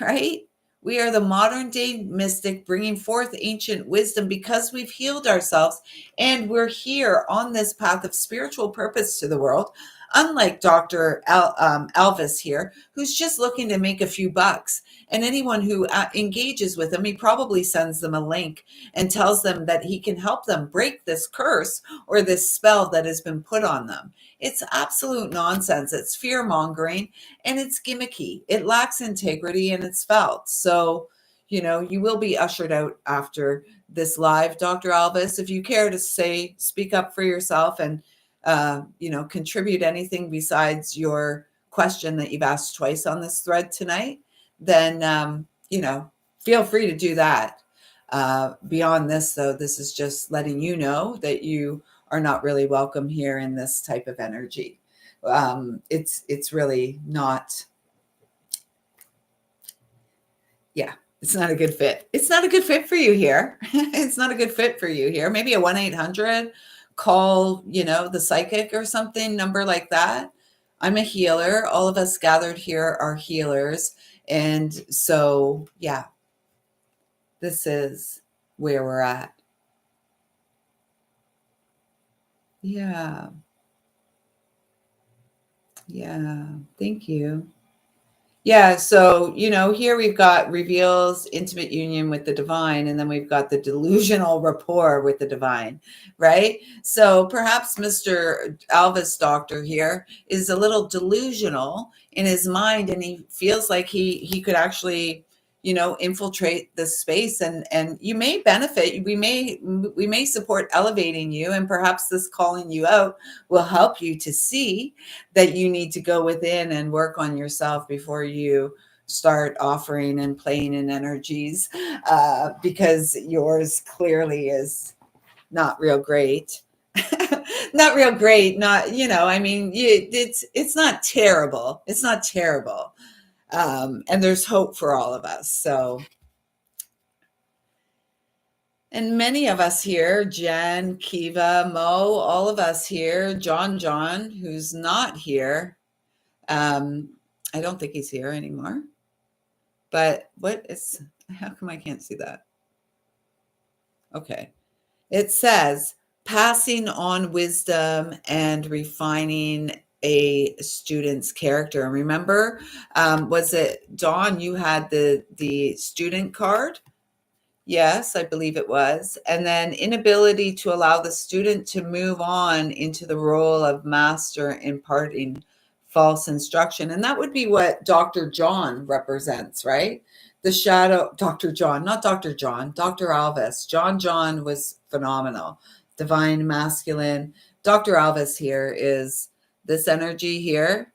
right? We are the modern day mystic bringing forth ancient wisdom because we've healed ourselves, and we're here on this path of spiritual purpose to the world. Unlike Dr. Alvis here, who's just looking to make a few bucks. And anyone who engages with him, he probably sends them a link and tells them that he can help them break this curse or this spell that has been put on them. It's absolute nonsense. It's fear mongering, and it's gimmicky. It lacks integrity, and it's felt. So, you will be ushered out after this live, Dr. Alvis. If you care to speak up for yourself and contribute anything besides your question that you've asked twice on this thread tonight, then, feel free to do that. Beyond this, though, this is just letting you know that you are not really welcome here in this type of energy. It's really not. Yeah, it's not a good fit. It's not a good fit for you here. It's not a good fit for you here. Maybe a 1-800 call, the psychic or something, number like that. I'm a healer. All of us gathered here are healers. And so, yeah, this is where we're at. Yeah. Yeah. Thank you. Yeah, so, here we've got reveals intimate union with the divine, and then we've got the delusional rapport with the divine, right? So perhaps Mr. Alvis Doctor here is a little delusional in his mind, and he feels like he could actually, infiltrate this space, and you may benefit. We may support elevating you, and perhaps this calling you out will help you to see that you need to go within and work on yourself before you start offering and playing in energies, because yours clearly is not real great. Not real great. Not, I mean, it's not terrible. It's not terrible. And there's hope for all of us. So, and many of us here, Jen, Kiva, Mo, all of us here, John, who's not here. I don't think he's here anymore. But how come I can't see that? Okay. It says passing on wisdom and refining a student's character. And remember, was it Dawn? You had the student card? Yes, I believe it was. And then inability to allow the student to move on into the role of master imparting false instruction. And that would be what Dr. John represents, right? The shadow, Dr. John, not Dr. John, Dr. Alvis. John was phenomenal. Divine masculine. Dr. Alvis here is this energy here,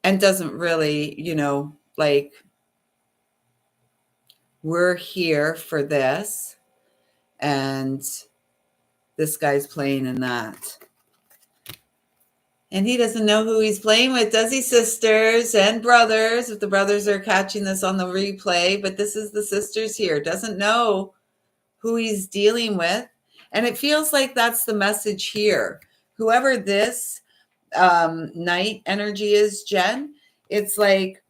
and doesn't really, like, we're here for this, and this guy's playing in that. And he doesn't know who he's playing with, does he, sisters and brothers? If the brothers are catching this on the replay, but this is the sisters here. Doesn't know who he's dealing with. And it feels like that's the message here. Whoever this night energy is, Jen, it's like,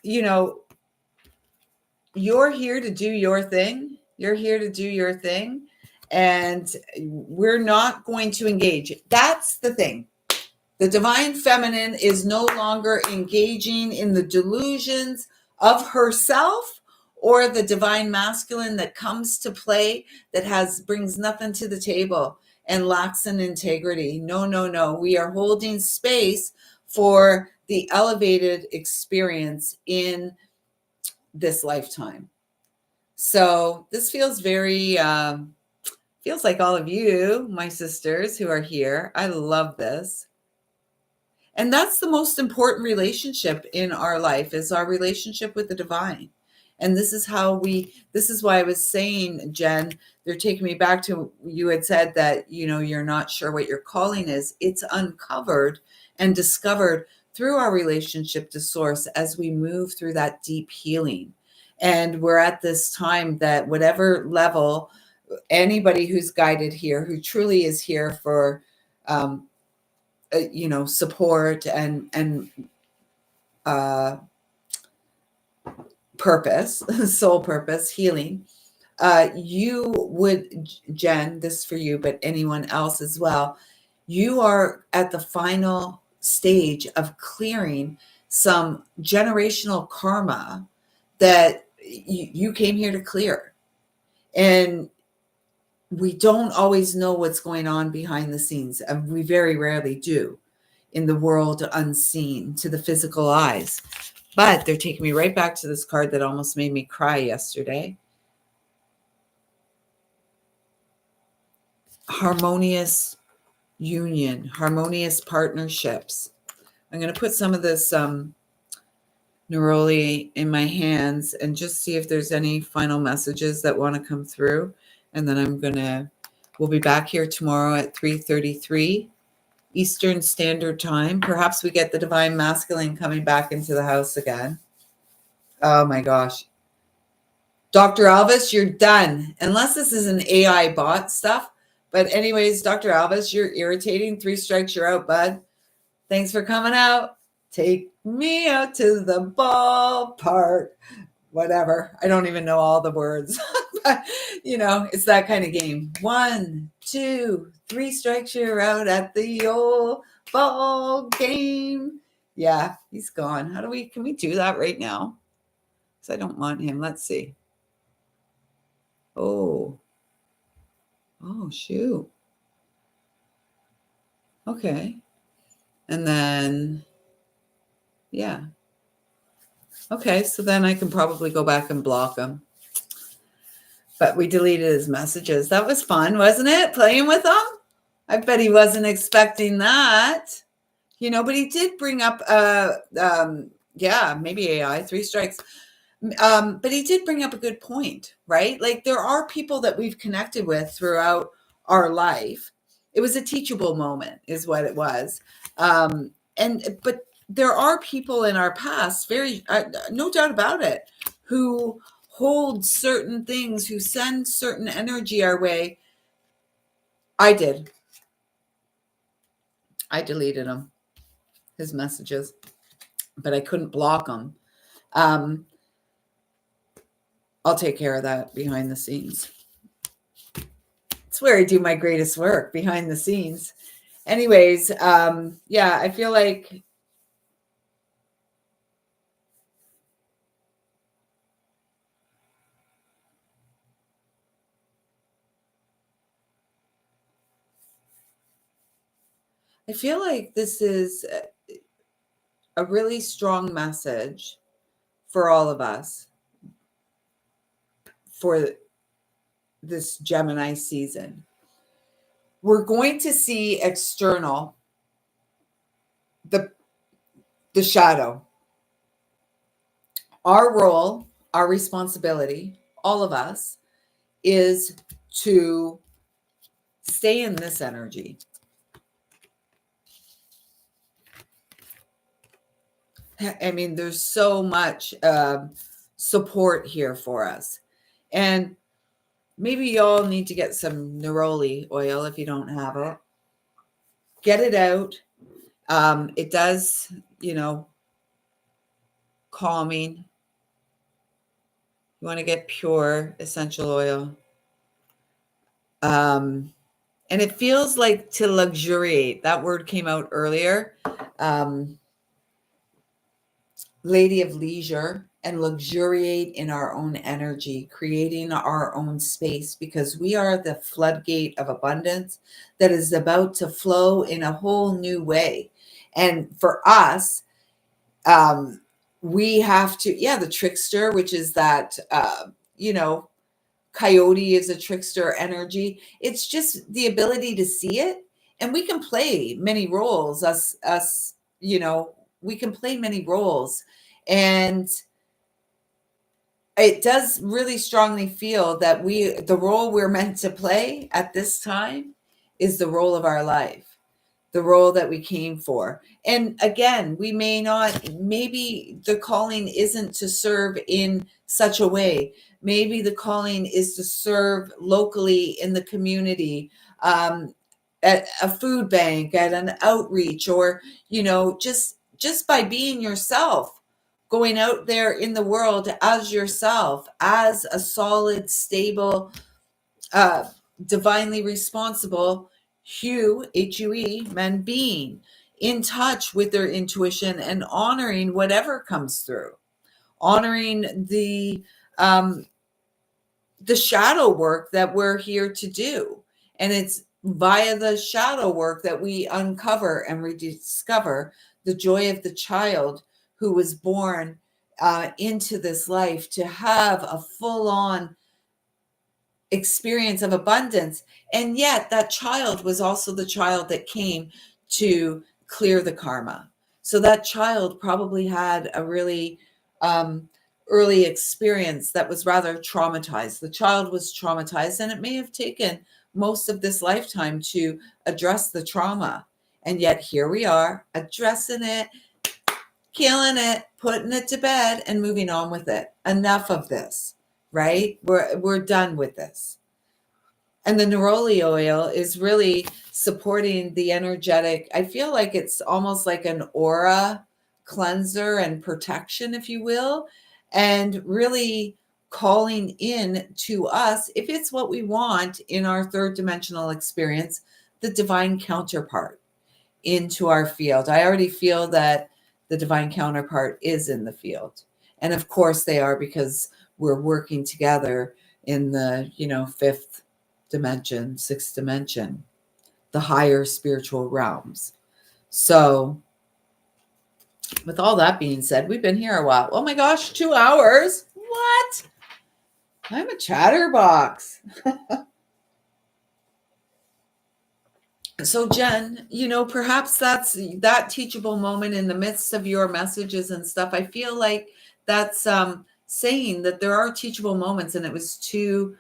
you're here to do your thing. You're here to do your thing. And we're not going to engage. That's the thing. The divine feminine is no longer engaging in the delusions of herself, or the divine masculine that comes to play that brings nothing to the table and lacks in integrity. No. We are holding space for the elevated experience in this lifetime. So this feels very, feels like all of you, my sisters who are here. I love this. And that's the most important relationship in our life, is our relationship with the divine. And this is why I was saying, Jen, they're taking me back to, you had said that, you're not sure what your calling is. It's uncovered and discovered through our relationship to source as we move through that deep healing. And we're at this time that whatever level, anybody who's guided here, who truly is here for, support and purpose, soul purpose, healing, you would, Jen, this for you, but anyone else as well, you are at the final stage of clearing some generational karma that you came here to clear. And we don't always know what's going on behind the scenes. And we very rarely do, in the world unseen to the physical eyes. But they're taking me right back to this card that almost made me cry yesterday. Harmonious union, harmonious partnerships. I'm going to put some of this neroli in my hands and just see if there's any final messages that want to come through. And then we'll be back here tomorrow at 3:33 Eastern Standard Time. Perhaps we get the Divine Masculine coming back into the house again. Oh my gosh. Dr. Alvis, you're done. Unless this is an AI bot stuff. But anyways, Dr. Alvis, you're irritating. 3 strikes, you're out, bud. Thanks for coming out. Take me out to the ballpark. Whatever. I don't even know all the words. But, it's that kind of game. 1, 2, 3 strikes, you're out at the old ball game. Yeah, he's gone. Can we do that right now? Because I don't want him. Let's see. Oh, shoot. Okay. And then, yeah. Okay, so then I can probably go back and block him. But we deleted his messages. That was fun, wasn't it? Playing with him? I bet he wasn't expecting that. But he did bring up, maybe AI, 3 strikes. But he did bring up a good point, right? Like there are people that we've connected with throughout our life. It was a teachable moment is what it was. But there are people in our past, no doubt about it, who hold certain things, who send certain energy our way. I did. I deleted them, his messages, but I couldn't block them. I'll take care of that behind the scenes. It's where I do my greatest work, behind the scenes. Anyways, I feel like this is a really strong message for all of us for this Gemini season. We're going to see external, the shadow. Our role, our responsibility, all of us, is to stay in this energy. I mean, there's so much support here for us. And maybe y'all need to get some neroli oil if you don't have it. Get it out. It does, calming. You want to get pure essential oil. And it feels like to luxuriate. That word came out earlier. Lady of leisure, and luxuriate in our own energy, creating our own space, because we are the floodgate of abundance that is about to flow in a whole new way. And for us, we have to, the trickster, which is that, coyote is a trickster energy. It's just the ability to see it. And we can play many roles, we can play many roles. And it does really strongly feel that the role we're meant to play at this time is the role of our life, the role that we came for. And again, maybe the calling isn't to serve in such a way. Maybe the calling is to serve locally in the community, at a food bank, at an outreach, or, just by being yourself, going out there in the world as yourself, as a solid, stable, divinely responsible Hue, man being, in touch with their intuition and honoring whatever comes through, honoring the shadow work that we're here to do. And it's via the shadow work that we uncover and rediscover the joy of the child who was born into this life to have a full-on experience of abundance. And yet that child was also the child that came to clear the karma. So that child probably had a really early experience that was rather traumatized. The child was traumatized, and it may have taken most of this lifetime to address the trauma. And yet here we are addressing it, killing it, putting it to bed, and moving on with it. Enough of this, right? We're done with this. And the neroli oil is really supporting the energetic. I feel like it's almost like an aura cleanser and protection, if you will, and really calling in to us, if it's what we want in our third dimensional experience, the divine counterpart into our field. I already feel that the divine counterpart is in the field. And of course they are, because we're working together in the, fifth dimension, sixth dimension, the higher spiritual realms. So with all that being said, we've been here a while. Oh my gosh, 2 hours. What? I'm a chatterbox. So Jen, perhaps that's that teachable moment in the midst of your messages and stuff. I feel like that's saying that there are teachable moments, and it was 2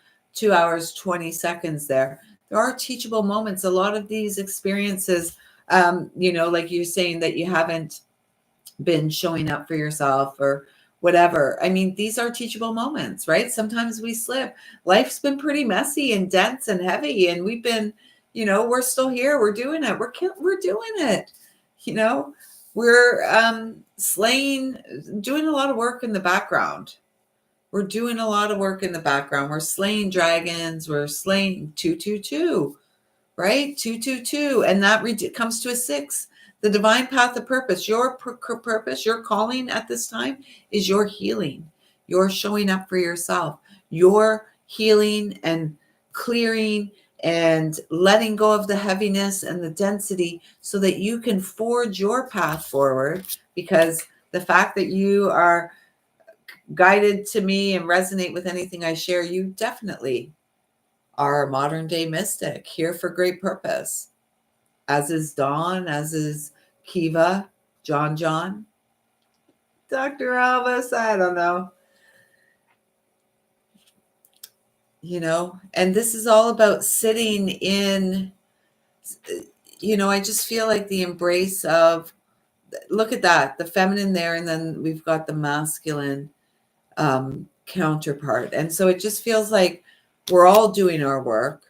hours, 20 seconds there. There are teachable moments. A lot of these experiences, like you're saying that you haven't been showing up for yourself or whatever. I mean, these are teachable moments, right? Sometimes we slip. Life's been pretty messy and dense and heavy, and we've been, we're still here. We're doing it. We're doing it. We're doing a lot of work in the background. We're doing a lot of work in the background. We're slaying dragons. We're slaying 222, right? 222. And that comes to a 6. The divine path of purpose, your purpose, your calling at this time is your healing. You're showing up for yourself. You're healing and clearing and letting go of the heaviness and the density so that you can forge your path forward, because the fact that you are guided to me and resonate with anything I share, you definitely are a modern day mystic here for great purpose, as is Dawn, as is Kiva, John, Dr. Alvis, I don't know. And this is all about sitting in, I just feel like the embrace of, look at that, the feminine there, and then we've got the masculine counterpart. And so it just feels like we're all doing our work.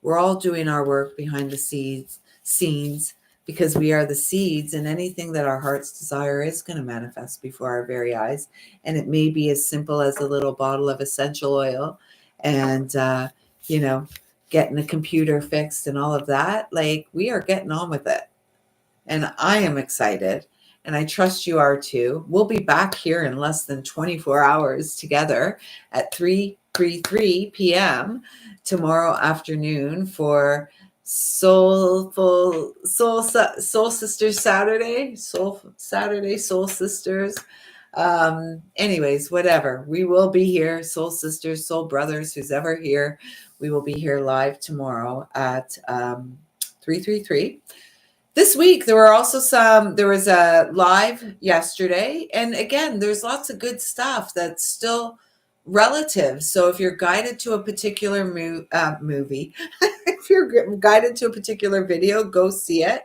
We're all doing our work behind the scenes, because we are the seeds, and anything that our heart's desire is going to manifest before our very eyes. And it may be as simple as a little bottle of essential oil and, getting the computer fixed and all of that. Like, we are getting on with it. And I am excited. And I trust you are too. We'll be back here in less than 24 hours together at 3:33 p.m. tomorrow afternoon for Soul Sisters Saturday. Soul Sisters. Anyways, whatever. We will be here. Soul Sisters, Soul Brothers, who's ever here. We will be here live tomorrow at 3:33. This week, there was a live yesterday. And again, there's lots of good stuff that's still relative. So if you're guided to a particular movie, if you're guided to a particular video, go see it.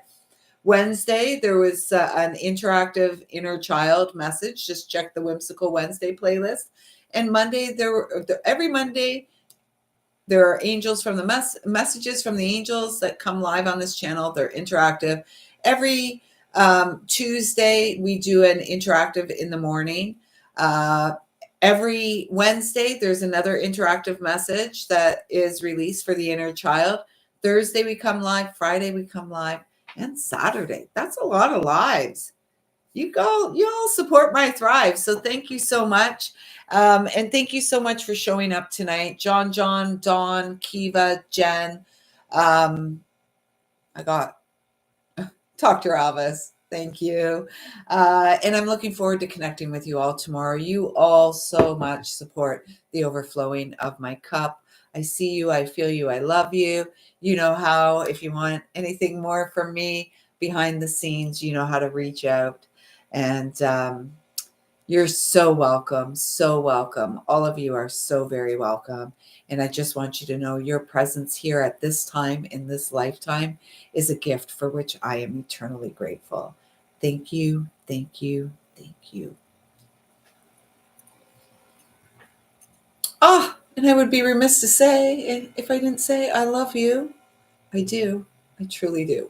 Wednesday, there was an interactive inner child message. Just check the Whimsical Wednesday playlist. And Monday, every Monday, there are angels from the messages from the angels that come live on this channel. They're interactive. Every Tuesday, we do an interactive in the morning. Every Wednesday, there's another interactive message that is released for the inner child. Thursday, we come live. Friday, we come live. And Saturday. That's a lot of lives. You all support my thrive. So thank you so much. And thank you so much for showing up tonight. John, Dawn, Kiva, Jen. I got Dr. Alvis. Thank you. And I'm looking forward to connecting with you all tomorrow. You all so much support the overflowing of my cup. I see you. I feel you. I love you. You know how, if you want anything more from me behind the scenes, you know how to reach out. And You're so welcome. So welcome. All of you are so very welcome. And I just want you to know your presence here at this time in this lifetime is a gift for which I am eternally grateful. Thank you. Thank you. Thank you. Ah, and I would be remiss to say if I didn't say I love you. I do. I truly do.